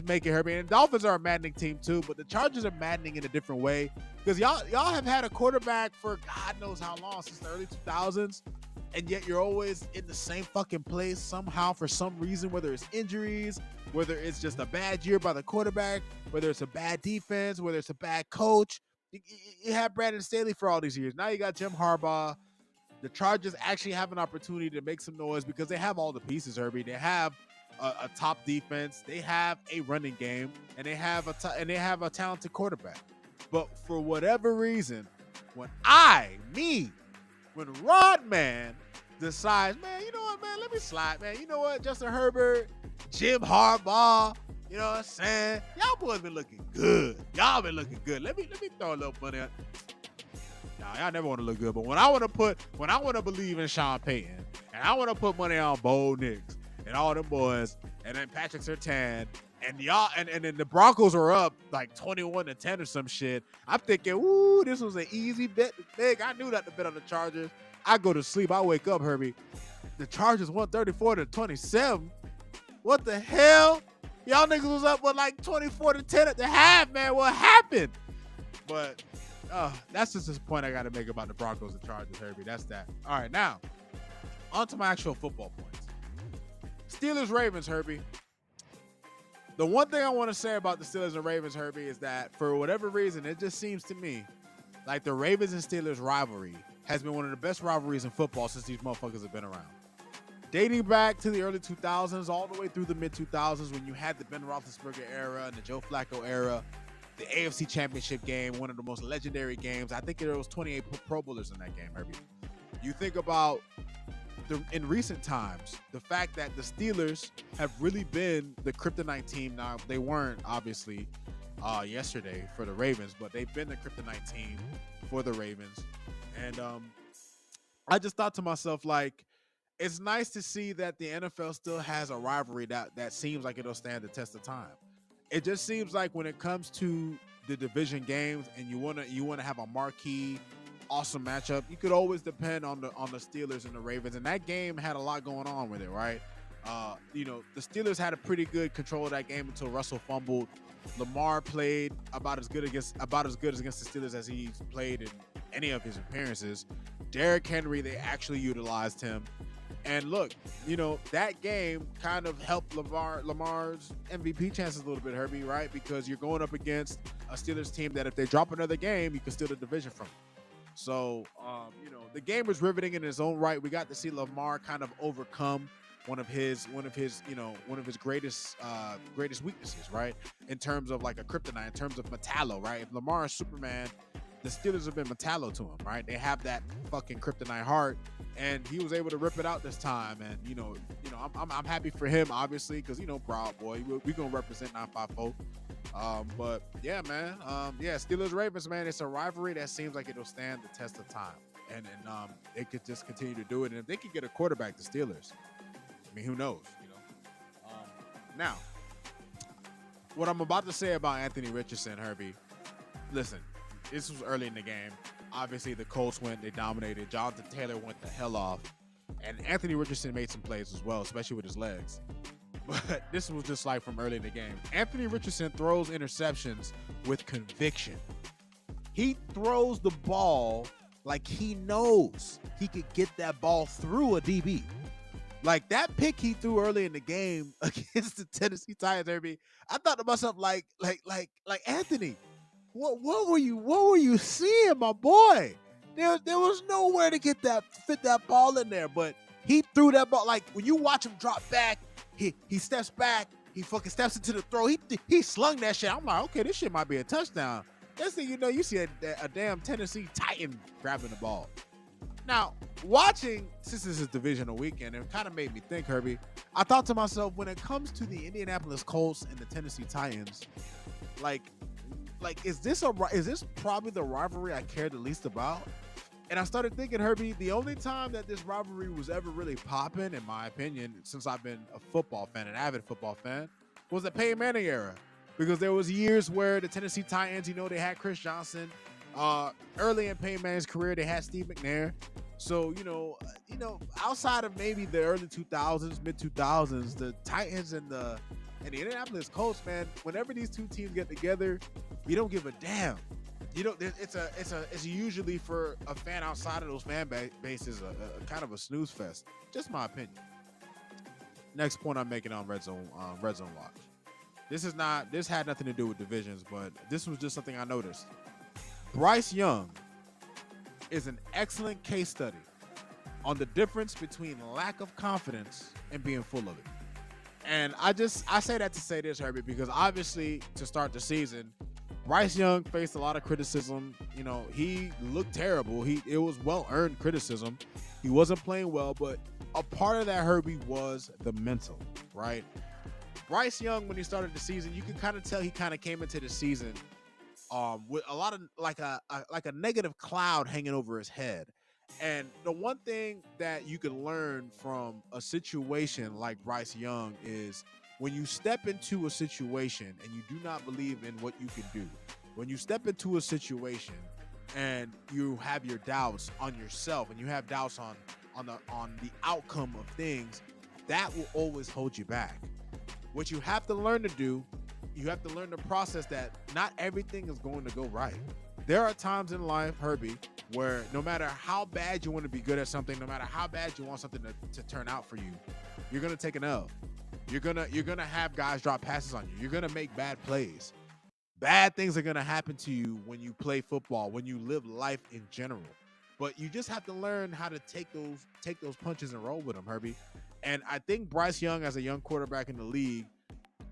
make it, Herbie. And the Dolphins are a maddening team too, but the Chargers are maddening in a different way because y'all have had a quarterback for God knows how long, since the early 2000s, and yet you're always in the same fucking place somehow for some reason, whether it's injuries, whether it's just a bad year by the quarterback, whether it's a bad defense, whether it's a bad coach. You had Brandon Staley for all these years. Now you got Jim Harbaugh. The Chargers actually have an opportunity to make some noise because they have all the pieces, Herbie. They have a top defense, they have a running game, and they have a talented quarterback. But for whatever reason, when Rodman decides, man, you know what, man, let me slide, man. You know what, Justin Herbert, Jim Harbaugh, you know what I'm saying? Y'all boys been looking good. Y'all been looking good. Let me throw a little money on. Nah, y'all never want to look good, but when I want to believe in Sean Payton, and I want to put money on Bo Nix and all them boys, and then Patrick Surtain, and y'all, and then the Broncos are up like 21-10 or some shit. I'm thinking, ooh, this was an easy bet. Big, I knew not to bet on the Chargers. I go to sleep. I wake up, Herbie. The Chargers 134-27. What the hell? Y'all niggas was up with like 24-10 at the half, man. What happened? But that's just this point I got to make about the Broncos and Chargers, Herbie. That's that. All right, now on to my actual football points. Steelers-Ravens, Herbie. The one thing I want to say about the Steelers and Ravens, Herbie, is that for whatever reason, it just seems to me like the Ravens and Steelers rivalry has been one of the best rivalries in football since these motherfuckers have been around. Dating back to the early 2000s, all the way through the mid-2000s when you had the Ben Roethlisberger era and the Joe Flacco era, the AFC Championship game, one of the most legendary games. I think there was 28 Pro Bowlers in that game, Herbie. You think about in recent times, the fact that the Steelers have really been the kryptonite team. Now, they weren't, obviously, yesterday for the Ravens, but they've been the kryptonite team for the Ravens. And I just thought to myself, like, it's nice to see that the NFL still has a rivalry that seems like it'll stand the test of time. It just seems like when it comes to the division games and you wanna have a marquee awesome matchup. You could always depend on the Steelers and the Ravens, and that game had a lot going on with it, right? The Steelers had a pretty good control of that game until Russell fumbled. Lamar played about as good against the Steelers as he's played in any of his appearances. Derrick Henry, they actually utilized him. And look, that game kind of helped Lamar's MVP chances a little bit, Herbie, right? Because you're going up against a Steelers team that if they drop another game, you can steal the division from them. So, the game was riveting in its own right. We got to see Lamar kind of overcome one of his greatest weaknesses, right? In terms of like a kryptonite, in terms of Metallo, right? If Lamar is Superman, the Steelers have been Metallo to him, right? They have that fucking kryptonite heart, and he was able to rip it out this time. And I'm happy for him, obviously, because Proud Boy, we gonna represent 954. But yeah, man, Steelers Ravens, man, it's a rivalry that seems like it'll stand the test of time, and they could just continue to do it. And if they could get a quarterback, the Steelers, I mean, who knows, Now, what I'm about to say about Anthony Richardson, Herbie, listen, this was early in the game. Obviously, the Colts went, they dominated. Jonathan Taylor went the hell off. And Anthony Richardson made some plays as well, especially with his legs. But this was just like from early in the game. Anthony Richardson throws interceptions with conviction. He throws the ball like he knows he could get that ball through a DB. Like that pick he threw early in the game against the Tennessee Titans, Herbie, I thought to myself, like Anthony, what were you seeing, my boy? There was nowhere to fit that ball in there, but he threw that ball. Like when you watch him drop back, he steps back, he fucking steps into the throw. He slung that shit. I'm like, okay, this shit might be a touchdown. Next thing you know, you see a damn Tennessee Titan grabbing the ball. Now, watching, since this is divisional weekend, it kind of made me think, Herbie. I thought to myself, when it comes to the Indianapolis Colts and the Tennessee Titans, like is this probably the rivalry I care the least about? And I started thinking, Herbie, the only time that this rivalry was ever really popping, in my opinion, since I've been a football fan, an avid football fan, was the Peyton Manning era. Because there was years where the Tennessee Titans, they had Chris Johnson. Early in Peyton Manning's career, they had Steve McNair. So, outside of maybe the early 2000s, mid 2000s, the Titans and the Indianapolis Colts, man, whenever these two teams get together, you don't give a damn. It's usually for a fan outside of those fan bases a kind of a snooze fest. Just my opinion. Next point I'm making on Red Zone Watch. This had nothing to do with divisions, but this was just something I noticed. Bryce Young is an excellent case study on the difference between lack of confidence and being full of it. And I say that to say this, Herbie, because obviously to start the season, Bryce Young faced a lot of criticism. He looked terrible. It was well-earned criticism. He wasn't playing well, but a part of that, Herbie, was the mental, right? Bryce Young, when he started the season, you can kind of tell he kind of came into the season with a lot of like a negative cloud hanging over his head. And the one thing that you can learn from a situation like Bryce Young is when you step into a situation and you do not believe in what you can do, when you step into a situation and you have your doubts on yourself and you have doubts on the outcome of things, that will always hold you back. What you have to learn to do, you have to learn the process that not everything is going to go right. There are times in life, Herbie, where no matter how bad you want to be good at something, no matter how bad you want something to turn out for you, you're gonna take an L. You're gonna have guys drop passes on you. You're gonna make bad plays. Bad things are gonna happen to you when you play football, when you live life in general. But you just have to learn how to take those punches and roll with them, Herbie. And I think Bryce Young, as a young quarterback in the league,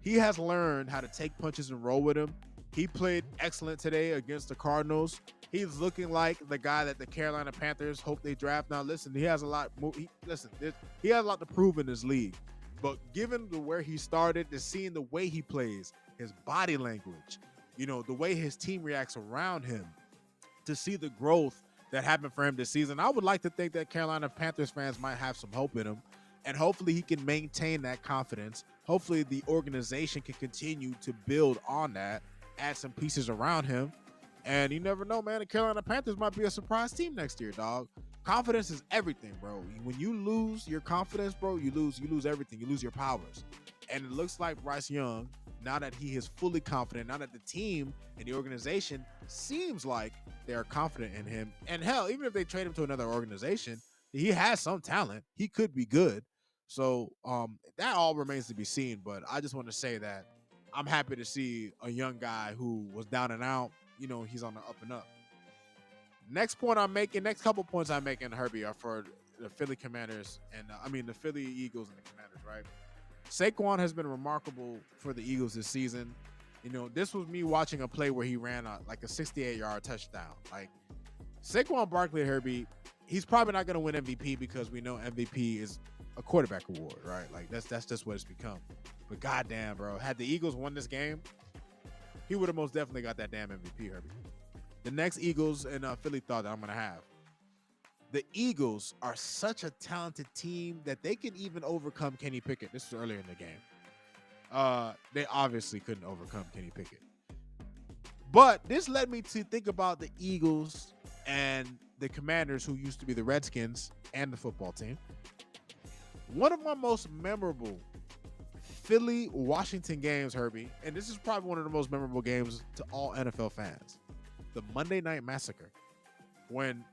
he has learned how to take punches and roll with them. He played excellent today against the Cardinals. He's looking like the guy that the Carolina Panthers hope they draft. Now, listen, he has a lot. He has a lot to prove in this league. But given where he started, to seeing the way he plays, his body language, the way his team reacts around him, to see the growth that happened for him this season, I would like to think that Carolina Panthers fans might have some hope in him. And hopefully he can maintain that confidence. Hopefully the organization can continue to build on that, add some pieces around him. And you never know, man. The Carolina Panthers might be a surprise team next year, dog. Confidence is everything, bro. When you lose your confidence, bro, you lose everything. You lose your powers. And it looks like Bryce Young, now that he is fully confident, now that the team and the organization seems like they are confident in him. And hell, even if they trade him to another organization, he has some talent. He could be good. So that all remains to be seen. But I just want to say that I'm happy to see a young guy who was down and out. You know, he's on the up and up. Next couple points I'm making, Herbie, are for the Philly Commanders and the Philly Eagles and the Commanders, right? Saquon has been remarkable for the Eagles this season. You know, this was me watching a play where he ran a 68-yard touchdown. Like, Saquon Barkley, Herbie, he's probably not going to win MVP because we know MVP is a quarterback award, right? Like, that's just what it's become. But goddamn, bro, had the Eagles won this game, he would have most definitely got that damn MVP, Herbie. The next Eagles and Philly thought that I'm going to have. The Eagles are such a talented team that they can even overcome Kenny Pickett. This was earlier in the game. They obviously couldn't overcome Kenny Pickett. But this led me to think about the Eagles and the Commanders, who used to be the Redskins and the football team. One of my most memorable Philly-Washington games, Herbie, and this is probably one of the most memorable games to all NFL fans, the Monday Night Massacre, when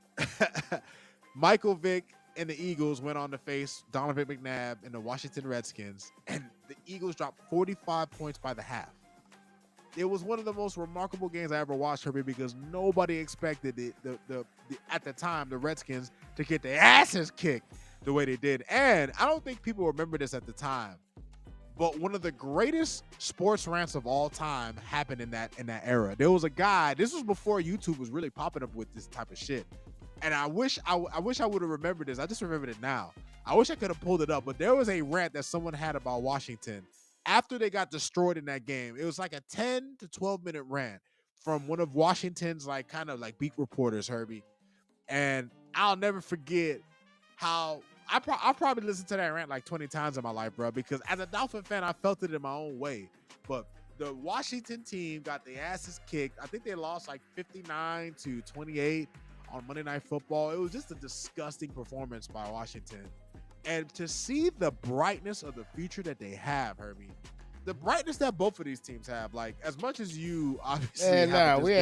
Michael Vick and the Eagles went on to face Donovan McNabb and the Washington Redskins, and the Eagles dropped 45 points by the half. It was one of the most remarkable games I ever watched, Herbie, because nobody expected at the time the Redskins to get their asses kicked the way they did. And I don't think people remember this at the time, but one of the greatest sports rants of all time happened in that era. There was a guy. This was before YouTube was really popping up with this type of shit. And I wish I would have remembered this. I just remembered it now. I wish I could have pulled it up. But there was a rant that someone had about Washington after they got destroyed in that game. It was like a 10 to 12 minute rant from one of Washington's kind of beat reporters, Herbie. And I'll never forget how I've probably listened to that rant like 20 times in my life, bro, because as a Dolphin fan, I felt it in my own way. But the Washington team got their asses kicked. I think they lost 59-28 on Monday Night Football. It was just a disgusting performance by Washington. And to see the brightness of the future that they have, Herbie, the brightness that both of these teams have, as much as you obviously we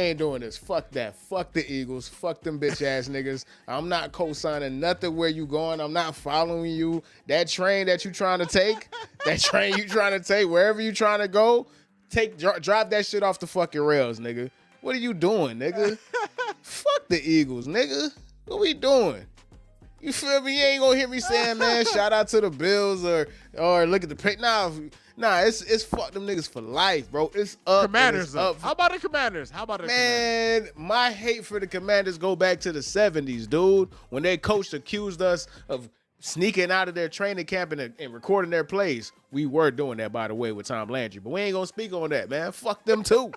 ain't doing this. Fuck that. Fuck the Eagles. Fuck them bitch ass niggas. I'm not co-signing nothing where you going. I'm not following you. That train that you trying to take, wherever you trying to go, drive that shit off the fucking rails, nigga. What are you doing, nigga? Fuck the Eagles, nigga. What we doing? You feel me? You ain't gonna hear me saying, man, shout out to the Bills or look at the pick. Nah, it's fuck them niggas for life, bro. It's up. Commanders up. How about the Commanders? Man, my hate for the Commanders go back to the 70s, dude. When their coach accused us of sneaking out of their training camp and recording their plays. We were doing that, by the way, with Tom Landry. But we ain't gonna speak on that, man. Fuck them too.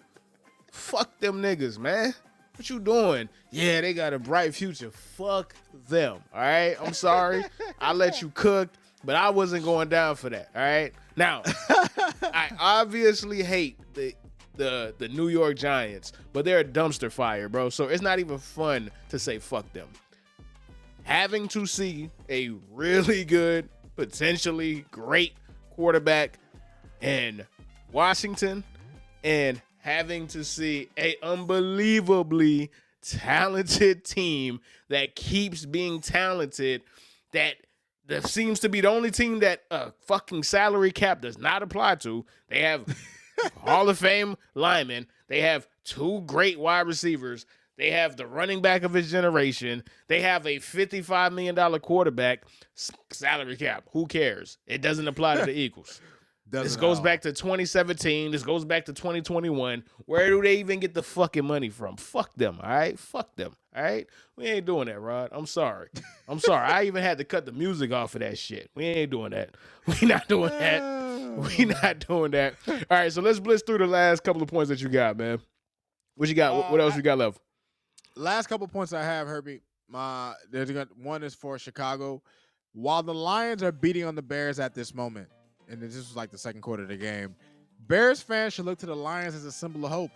Fuck them niggas, man. What you doing? Yeah, they got a bright future. Fuck them, all right? I'm sorry. I let you cook, but I wasn't going down for that, all right? Now, I obviously hate the New York Giants, but they're a dumpster fire, bro. So it's not even fun to say fuck them. Having to see a really good, potentially great quarterback in Washington and having to see a unbelievably talented team that keeps being talented, that seems to be the only team that a fucking salary cap does not apply to. They have Hall of Fame linemen. They have two great wide receivers. They have the running back of his generation. They have a $55 million quarterback. Salary cap, who cares? It doesn't apply to the Eagles. This goes back to 2017. This goes back to 2021. Where do they even get the fucking money from? Fuck them, all right? Fuck them, all right? We ain't doing that, Rod. I'm sorry. I even had to cut the music off of that shit. We ain't doing that. We not doing that. We not doing that. All right, so let's blitz through the last couple of points that you got, man. What you got? What else you got left? Last couple of points I have, Herbie. One is for Chicago. While the Lions are beating on the Bears at this moment, and this was like the second quarter of the game, Bears fans should look to the Lions as a symbol of hope.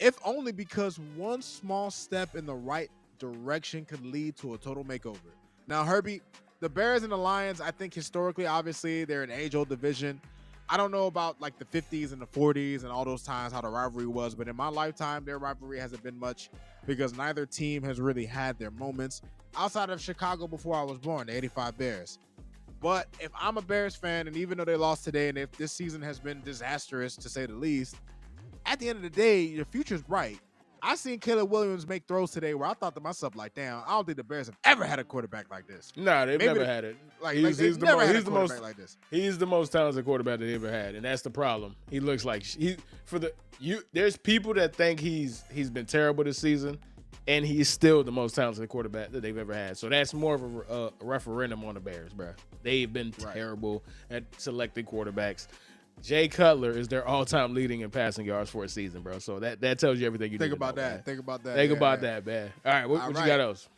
if only because one small step in the right direction could lead to a total makeover. Now, Herbie, the Bears and the Lions, I think historically, obviously, they're an age-old division. I don't know about like the 50s and the 40s and all those times how the rivalry was, but in my lifetime, their rivalry hasn't been much because neither team has really had their moments outside of Chicago before I was born, the 85 Bears. But if I'm a Bears fan, and even though they lost today, and if this season has been disastrous to say the least, at the end of the day, your future's bright. I seen Caleb Williams make throws today where I thought to myself, like, damn, I don't think the Bears have ever had a quarterback like this. Nah, they've Maybe never had it. Like they've never had a quarterback like this. He's the most talented quarterback they ever had, and that's the problem. He looks like there's people that think he's been terrible this season, and he's still the most talented quarterback that they've ever had. So that's more of a referendum on the Bears, bro. They've been terrible at selecting quarterbacks. Jay Cutler is their all-time leading in passing yards for a season, bro. So that tells you everything you need to know, man. Think about that. Think about that, man. All right, what you got else?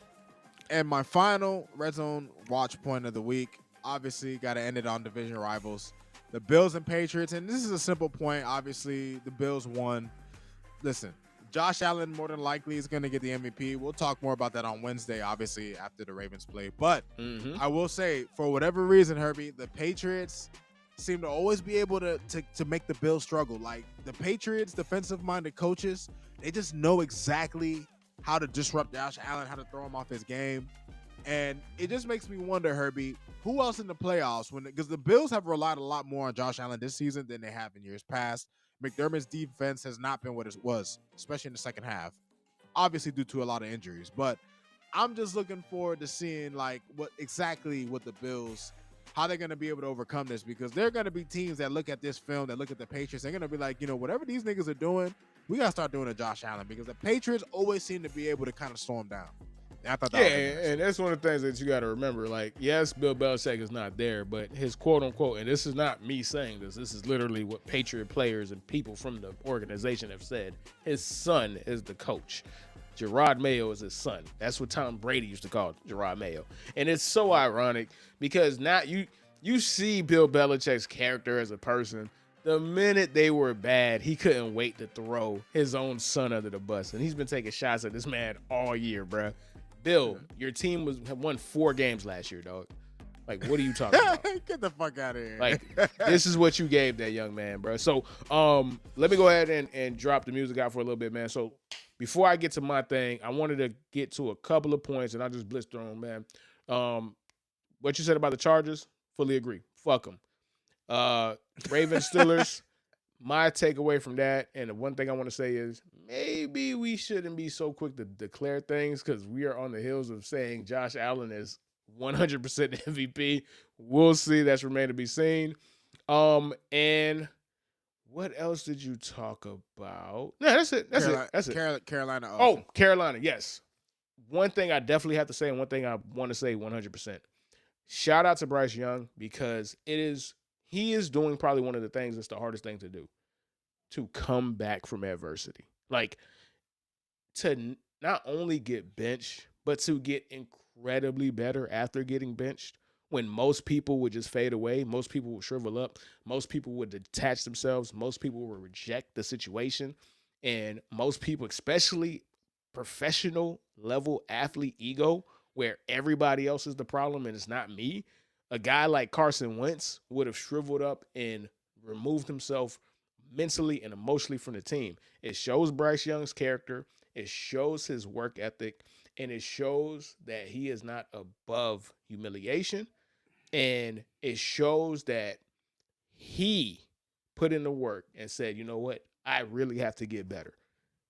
And my final Red Zone watch point of the week, obviously got to end it on division rivals. The Bills and Patriots, and this is a simple point. Obviously, the Bills won. Listen, Josh Allen more than likely is going to get the MVP. We'll talk more about that on Wednesday, obviously, after the Ravens play. But I will say, for whatever reason, Herbie, the Patriots seem to always be able to make the Bills struggle. Like, the Patriots, defensive-minded coaches, they just know exactly how to disrupt Josh Allen, how to throw him off his game. And it just makes me wonder, Herbie, who else in the playoffs? Because the Bills have relied a lot more on Josh Allen this season than they have in years past. McDermott's defense has not been what it was, especially in the second half, obviously due to a lot of injuries. But I'm just looking forward to seeing like what the Bills, how they're going to be able to overcome this, because they're going to be teams that look at this film, that look at the Patriots, they're going to be like, whatever these niggas are doing, we got to start doing to Josh Allen, because the Patriots always seem to be able to kind of slow him down. And I thought that was nice. And that's one of the things that you got to remember. Like, yes, Bill Belichick is not there, but his quote-unquote, and this is not me saying this is literally what Patriot players and people from the organization have said, his son is the coach. Gerard Mayo is his son. That's what Tom Brady used to call Gerard Mayo. And it's so ironic because now you see Bill Belichick's character as a person. The minute they were bad, he couldn't wait to throw his own son under the bus. And he's been taking shots at this man all year, bro. Bill, your team won 4 games last year, dog. Like, what are you talking about? Get the fuck out of here. Like, this is what you gave that young man, bro. So, let me go ahead and drop the music out for a little bit, man. So, before I get to my thing, I wanted to get to a couple of points, and I just blitzed through them, man. What you said about the Chargers, fully agree. Fuck them. Ravens, Steelers, my takeaway from that, and the one thing I want to say is maybe we shouldn't be so quick to declare things because we are on the heels of saying Josh Allen is 100% MVP. We'll see. That's remain to be seen. And what else did you talk about? No, that's it. That's it. Carolina. Oh, Carolina. Yes. One thing I definitely have to say, and one thing I want to say 100%. Shout out to Bryce Young because he is doing probably one of the things that's the hardest thing to do, to come back from adversity. Like, to not only get benched, but to get incredibly better after getting benched. When most people would just fade away, most people would shrivel up, most people would detach themselves, most people would reject the situation, and most people, especially professional level athlete ego, where everybody else is the problem and it's not me, a guy like Carson Wentz would have shriveled up and removed himself mentally and emotionally from the team. It shows Bryce Young's character, it shows his work ethic, and it shows that he is not above humiliation. And it shows that he put in the work and said, you know what? I really have to get better.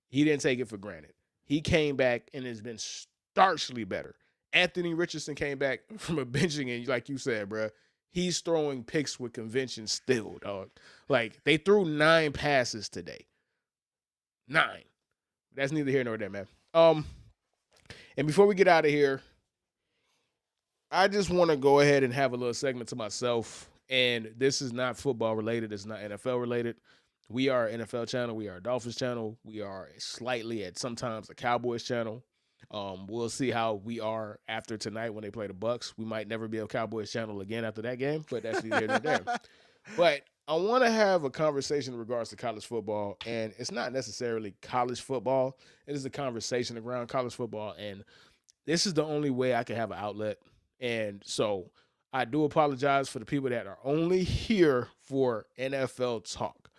He didn't take it for granted. He came back and has been starkly better. Anthony Richardson came back from a benching, and like you said, bro, he's throwing picks with convention still, dog. Like, they threw 9 passes today. 9. That's neither here nor there, man. And before we get out of here, I just want to go ahead and have a little segment to myself. And this is not football related. It's not NFL related. We are an NFL channel. We are a Dolphins channel. We are slightly at sometimes a Cowboys channel. We'll see how we are after tonight when they play the Bucs. We might never be a Cowboys channel again after that game, but that's neither here nor there. But I want to have a conversation in regards to college football, and it's not necessarily college football. It is a conversation around college football, and this is the only way I can have an outlet. And so I do apologize for the people that are only here for NFL talk.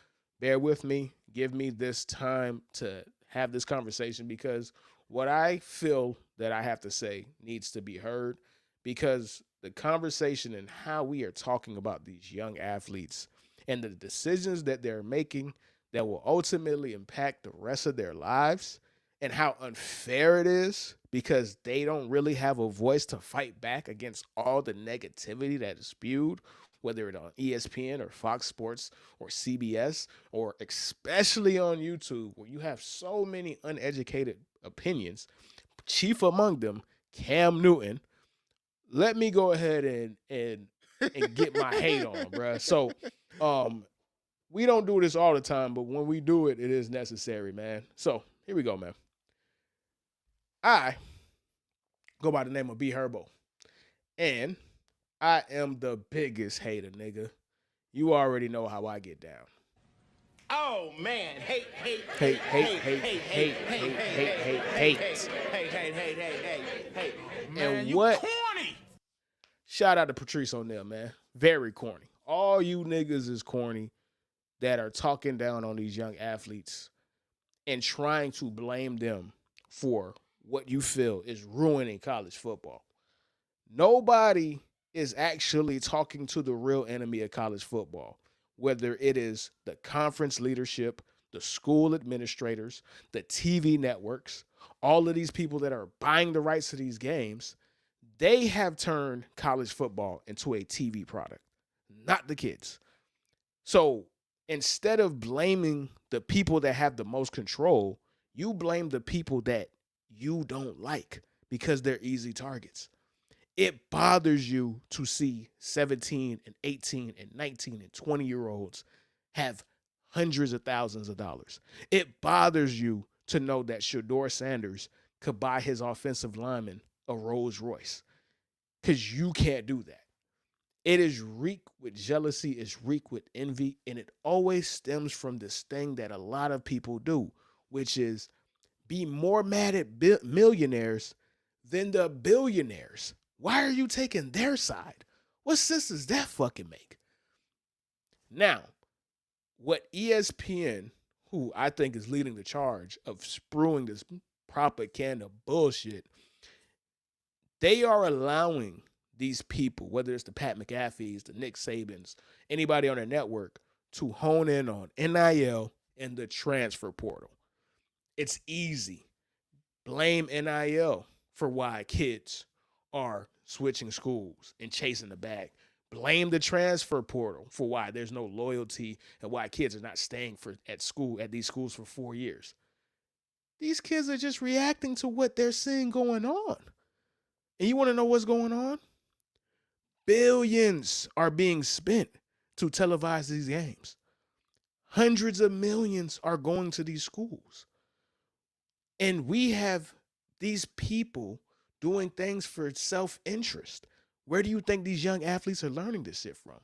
Bear with me. Give me this time to have this conversation because what I feel that I have to say needs to be heard because the conversation and how we are talking about these young athletes and the decisions that they're making that will ultimately impact the rest of their lives and how unfair it is because they don't really have a voice to fight back against all the negativity that is spewed, whether it on ESPN or Fox Sports or CBS or especially on YouTube, where you have so many uneducated opinions. Chief among them, Cam Newton. Let me go ahead and get my hate on, bruh. So, um, we don't do this all the time, but when we do it, it is necessary, man. So here we go, man. I go by the name of B Herbo. And I am the biggest hater, nigga. You already know how I get down. Oh man, hate, hate, Hate, hate, hate, hate, hate, hate, hate, hate, hate, hate, hate, hate, hate, hate. hate. Man, And you what? corny. Shout out to Patrice O'Neal, man. Very corny. All you niggas is corny that are talking down on these young athletes and trying to blame them for what you feel is ruining college football. Nobody is actually talking to the real enemy of college football, whether it is the conference leadership, the school administrators, the TV networks, all of these people that are buying the rights to these games. They have turned college football into a TV product, not the kids. So instead of blaming the people that have the most control, you blame the people that you don't like because they're easy targets. It bothers you to see 17 and 18 and 19 and 20-year-olds have hundreds of thousands of dollars. It bothers you to know that Shador Sanders could buy his offensive lineman a Rolls Royce because you can't do that. It is reeked with jealousy, it's reeked with envy, and it always stems from this thing that a lot of people do, which is be more mad at millionaires than the billionaires. Why are you taking their side? What sense does that fucking make? Now, what ESPN, who I think is leading the charge of spewing this propaganda bullshit, they are allowing these people, whether it's the Pat McAfees, the Nick Sabans, anybody on their network, to hone in on NIL and the transfer portal. It's easy. Blame NIL for why kids are switching schools and chasing the bag. Blame the transfer portal for why there's no loyalty and why kids are not staying at these schools for 4 years. These kids are just reacting to what they're seeing going on. And you want to know what's going on? Billions are being spent to televise these games. Hundreds of millions are going to these schools. And we have these people doing things for self-interest. Where do you think these young athletes are learning this shit from?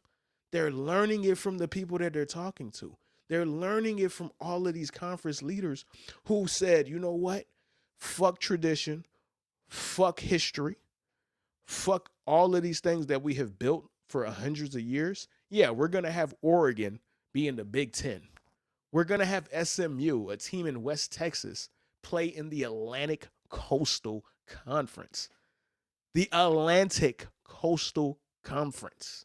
They're learning it from the people that they're talking to. They're learning it from all of these conference leaders who said, you know what? Fuck tradition, fuck history, fuck all of these things that we have built for hundreds of years. Yeah, we're going to have Oregon be in the Big Ten. We're going to have SMU, a team in West Texas, play in the Atlantic Coastal Conference. The Atlantic Coastal Conference.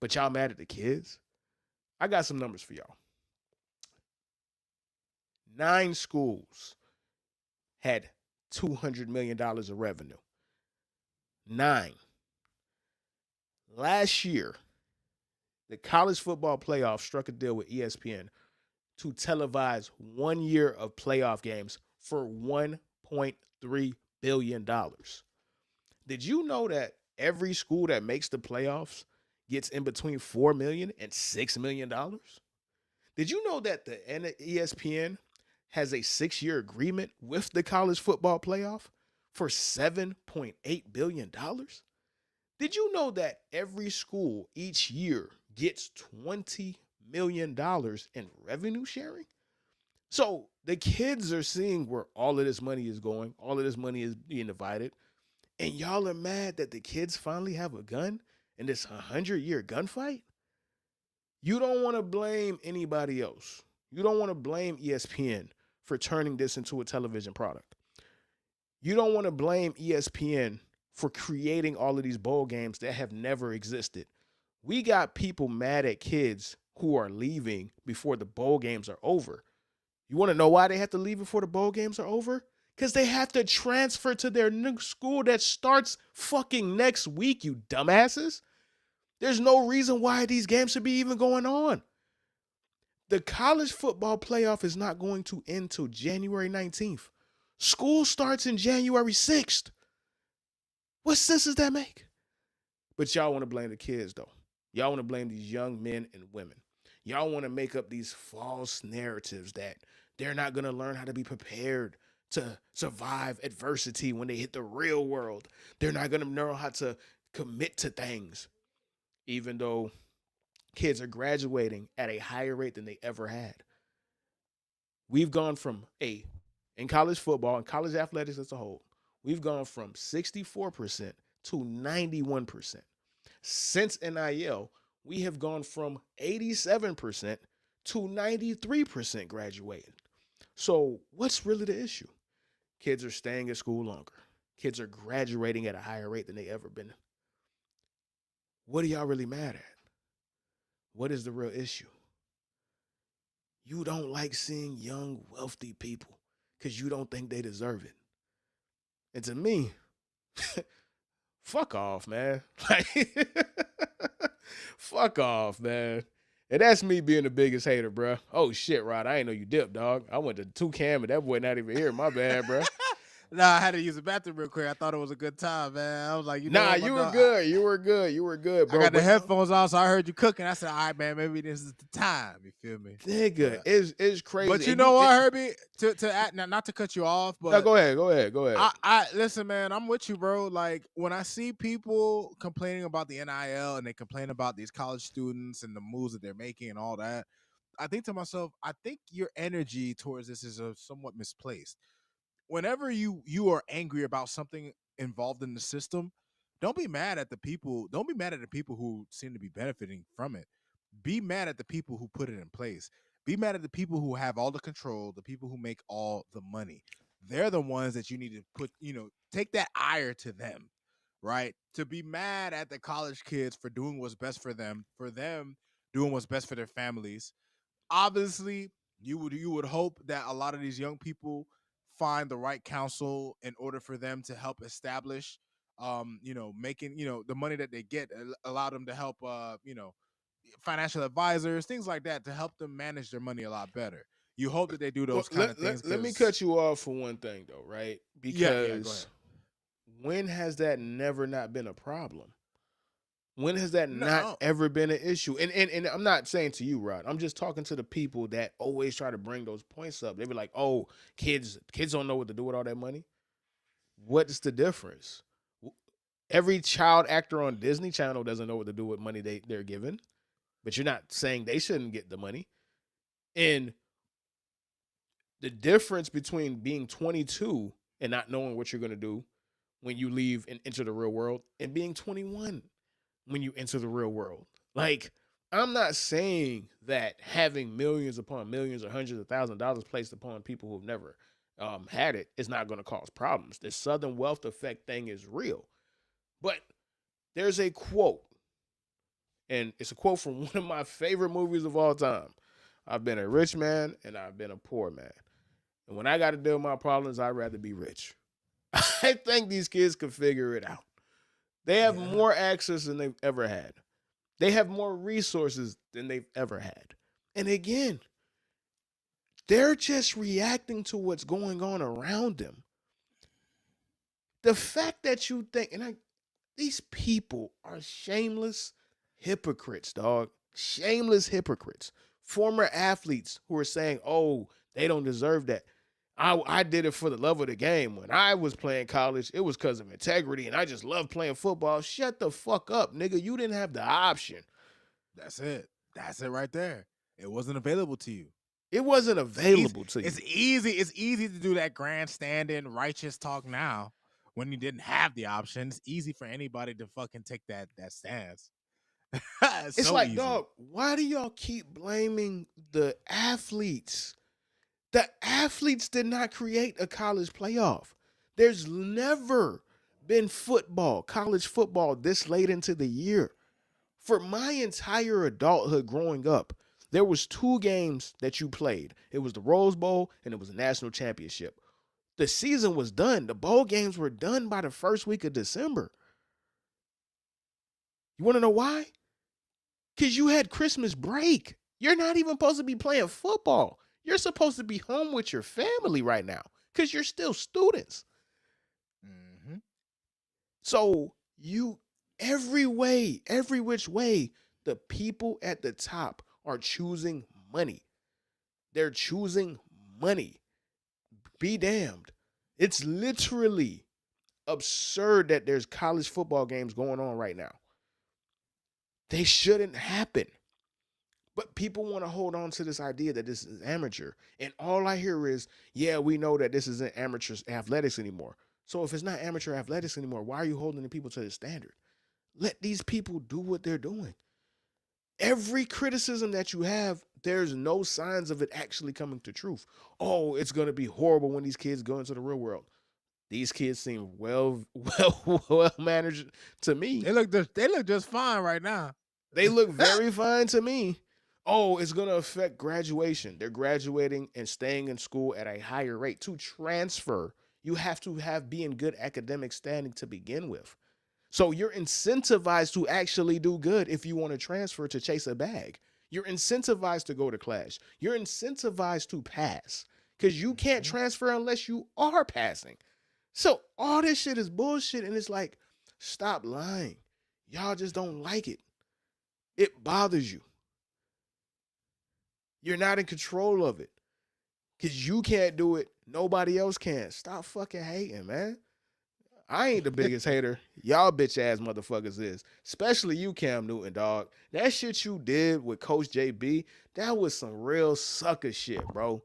But y'all mad at the kids? I got some numbers for y'all. 9 schools had $200 million of revenue. 9. Last year, the college football playoff struck a deal with ESPN to televise 1 year of playoff games for $1.3 billion. Did you know that every school that makes the playoffs gets in between $4 million and $6 million? Did you know that the ESPN has a 6-year agreement with the college football playoff for $7.8 billion? Did you know that every school each year gets $20 million in revenue sharing. So the kids are seeing where all of this money is going, all of this money is being divided, and y'all are mad that the kids finally have a gun in this 100-year gunfight? You don't want to blame anybody else. You don't want to blame ESPN for turning this into a television product. You don't want to blame ESPN for creating all of these bowl games that have never existed. We got people mad at kids who are leaving before the bowl games are over. You want to know why they have to leave before the bowl games are over? Because they have to transfer to their new school that starts fucking next week, you dumbasses. There's no reason why these games should be even going on. The college football playoff is not going to end till January 19th. School starts in January 6th. What sense does that make? But y'all want to blame the kids, though. Y'all want to blame these young men and women. Y'all want to make up these false narratives that they're not going to learn how to be prepared to survive adversity when they hit the real world. They're not going to know how to commit to things, even though kids are graduating at a higher rate than they ever had. We've gone from in college football and college athletics as a whole, we've gone from 64% to 91%. Since NIL, we have gone from 87% to 93% graduated. So what's really the issue? Kids are staying at school longer. Kids are graduating at a higher rate than they ever been. What are y'all really mad at? What is the real issue? You don't like seeing young, wealthy people because you don't think they deserve it. And to me, fuck off, man. Fuck off, man. And that's me being the biggest hater, bro. Oh, shit, Rod. I ain't know you dipped, dog. I went to 2Cam and that boy not even here. My bad, bro. Nah, I had to use the bathroom real quick. I thought it was a good time, man. I was like, Nah, you were good. You were good. You were good, bro. I got the headphones on, so I heard you cooking. I said, all right, man, maybe this is the time. You feel me? Nigga, it's crazy. But you know what, Herbie? To add, not to cut you off, but no, go ahead. I listen, man. I'm with you, bro. Like when I see people complaining about the NIL and they complain about these college students and the moves that they're making and all that, I think to myself, I think your energy towards this is somewhat misplaced. Whenever you are angry about something involved in the system, don't be mad at the people. Don't be mad at the people who seem to be benefiting from it. Be mad at the people who put it in place. Be mad at the people who have all the control, the people who make all the money. They're the ones that you need to put, take that ire to them, right? To be mad at the college kids for doing what's best for them doing what's best for their families. Obviously, you would hope that a lot of these young people find the right counsel in order for them to help establish making the money that they get allow them to help financial advisors, things like that, to help them manage their money a lot better. You hope that they do those kind of things. Let me cut you off for one thing though, right? Because when has that never not been a problem? When has that not ever been an issue? And I'm not saying to you, Rod. I'm just talking to the people that always try to bring those points up. They be like, "Oh, kids don't know what to do with all that money." What's the difference? Every child actor on Disney Channel doesn't know what to do with money they're given. But you're not saying they shouldn't get the money. And the difference between being 22 and not knowing what you're going to do when you leave and enter the real world and being 21 when you enter the real world. Like, I'm not saying that having millions upon millions or hundreds of thousands of dollars placed upon people who've never had it is not going to cause problems. The Southern wealth effect thing is real. But there's a quote, and it's a quote from one of my favorite movies of all time. I've been a rich man and I've been a poor man. And when I got to deal with my problems, I'd rather be rich. I think these kids can figure it out. They have more access than they've ever had. They have more resources than they've ever had. And again, they're just reacting to what's going on around them. The fact that you think, these people are shameless hypocrites, dog. Shameless hypocrites. Former athletes who are saying, oh, they don't deserve that. I did it for the love of the game. When I was playing college, it was because of integrity, and I just love playing football. Shut the fuck up, nigga. You didn't have the option. That's it. That's it right there. It wasn't available to you. It wasn't It's easy. available to you. It's easy. It's easy to do that grandstanding righteous talk now when you didn't have the option. It's easy for anybody to fucking take that stance. It's It's so like, easy. dog, why do y'all keep blaming the athletes? The athletes did not create a college playoff. There's never been football, college football, this late into the year. For my entire adulthood growing up, there was two games that you played. It was the Rose Bowl and it was the national championship. The season was done. The bowl games were done by the first week of December. You want to know why? Because you had Christmas break. You're not even supposed to be playing football. You're supposed to be home with your family right now because you're still students. Mm-hmm. So every which way, the people at the top are choosing money. They're choosing money. Be damned. It's literally absurd that there's college football games going on right now. They shouldn't happen. But people want to hold on to this idea that this is amateur. And all I hear is, yeah, we know that this isn't amateur athletics anymore. So if it's not amateur athletics anymore, why are you holding the people to the standard? Let these people do what they're doing. Every criticism that you have, there's no signs of it actually coming to truth. Oh, it's going to be horrible when these kids go into the real world. These kids seem well managed to me. They look just fine right now. They look very fine to me. Oh, it's going to affect graduation. They're graduating and staying in school at a higher rate. To transfer, you have to be in good academic standing to begin with. So you're incentivized to actually do good if you want to transfer to chase a bag. You're incentivized to go to class. You're incentivized to pass because you can't transfer unless you are passing. So all this shit is bullshit. And it's like, stop lying. Y'all just don't like it. It bothers you. You're not in control of it because you can't do it. Nobody else can. Stop fucking hating, man. I ain't the biggest hater. Y'all bitch ass motherfuckers is. Especially you, Cam Newton, dog. That shit you did with Coach JB, that was some real sucker shit, bro.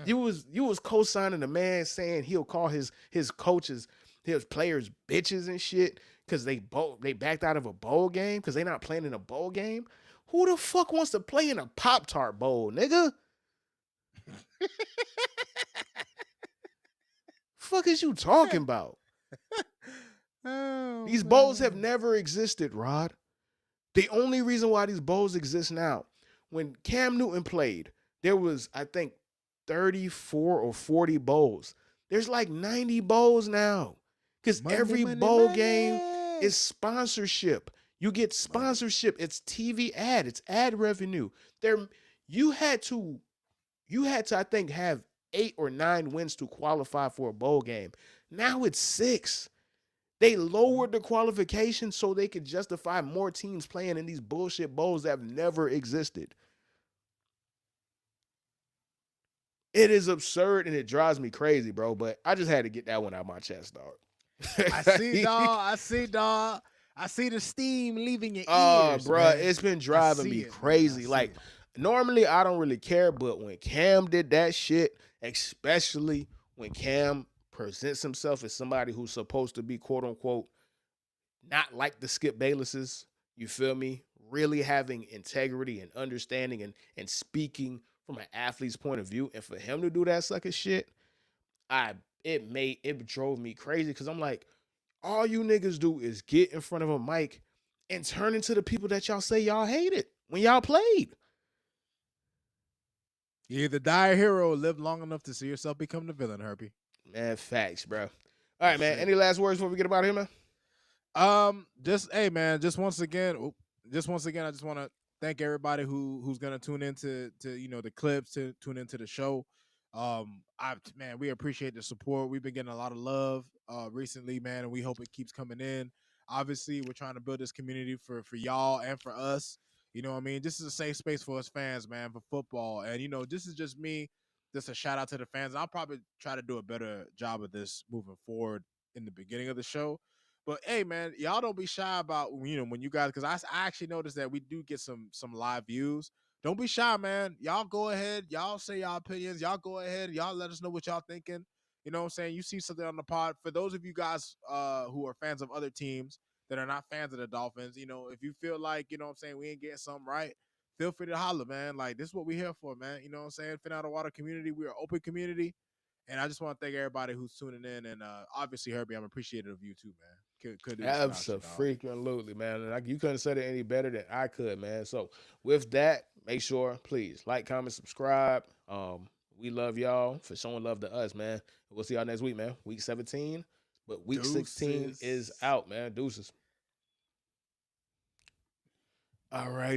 You was co-signing the man saying he'll call his coaches, his players bitches and shit because they backed out of a bowl game because they not playing in a bowl game. Who the fuck wants to play in a Pop-Tart bowl, nigga? Fuck is you talking about? Oh, These bowls have never existed, Rod. The only reason why these bowls exist now, when Cam Newton played, there was, I think, 34 or 40 bowls. There's like 90 bowls now. Because every bowl game is sponsorship. You get sponsorship. It's TV ad. It's ad revenue. You had to, I think, have 8 or 9 wins to qualify for a bowl game. Now it's 6. They lowered the qualification so they could justify more teams playing in these bullshit bowls that have never existed. It is absurd and it drives me crazy, bro. But I just had to get that one out of my chest, dog. I see, dog. I see the steam leaving your ears, bro, man. it's been driving me crazy. Like, normally I don't really care, but when Cam did that shit, especially when Cam presents himself as somebody who's supposed to be, quote unquote, not like the Skip Baylesses, you feel me? Really having integrity and understanding and speaking from an athlete's point of view. And for him to do that sucker shit, it drove me crazy because I'm like, all you niggas do is get in front of a mic and turn into the people that y'all say y'all hated when y'all played. You either die a hero or live long enough to see yourself become the villain, Herbie. Man, facts, bro. All right, man. Any last words before we get about here, man? Just once again, I just want to thank everybody who's gonna tune into the clips, to tune into the show. We appreciate the support. We've been getting a lot of love recently, man, and we hope it keeps coming in. Obviously, we're trying to build this community for y'all and for us. You know what I mean? This is a safe space for us fans, man, for football. And this is just me. Just a shout out to the fans. I'll probably try to do a better job of this moving forward in the beginning of the show. But hey, man, y'all don't be shy about when you guys, because I actually noticed that we do get some live views. Don't be shy, man. Y'all go ahead. Y'all say y'all opinions. Y'all go ahead. Y'all let us know what y'all thinking. You know what I'm saying? You see something on the pod. For those of you guys who are fans of other teams that are not fans of the Dolphins, if you feel like, what I'm saying, we ain't getting something right, feel free to holler, man. Like, this is what we here for, man. You know what I'm saying? Phin Outta Water community. We're an open community. And I just want to thank everybody who's tuning in. And obviously, Herbie, I'm appreciative of you too, man. Could do this without you, dog. Absolutely, man. And you couldn't say it any better than I could, man. So with that, make sure, please, like, comment, subscribe. We love y'all for showing love to us, man. We'll see y'all next week, man. Week 17, but week 16 is Deuces. out, man. Deuces. All righty.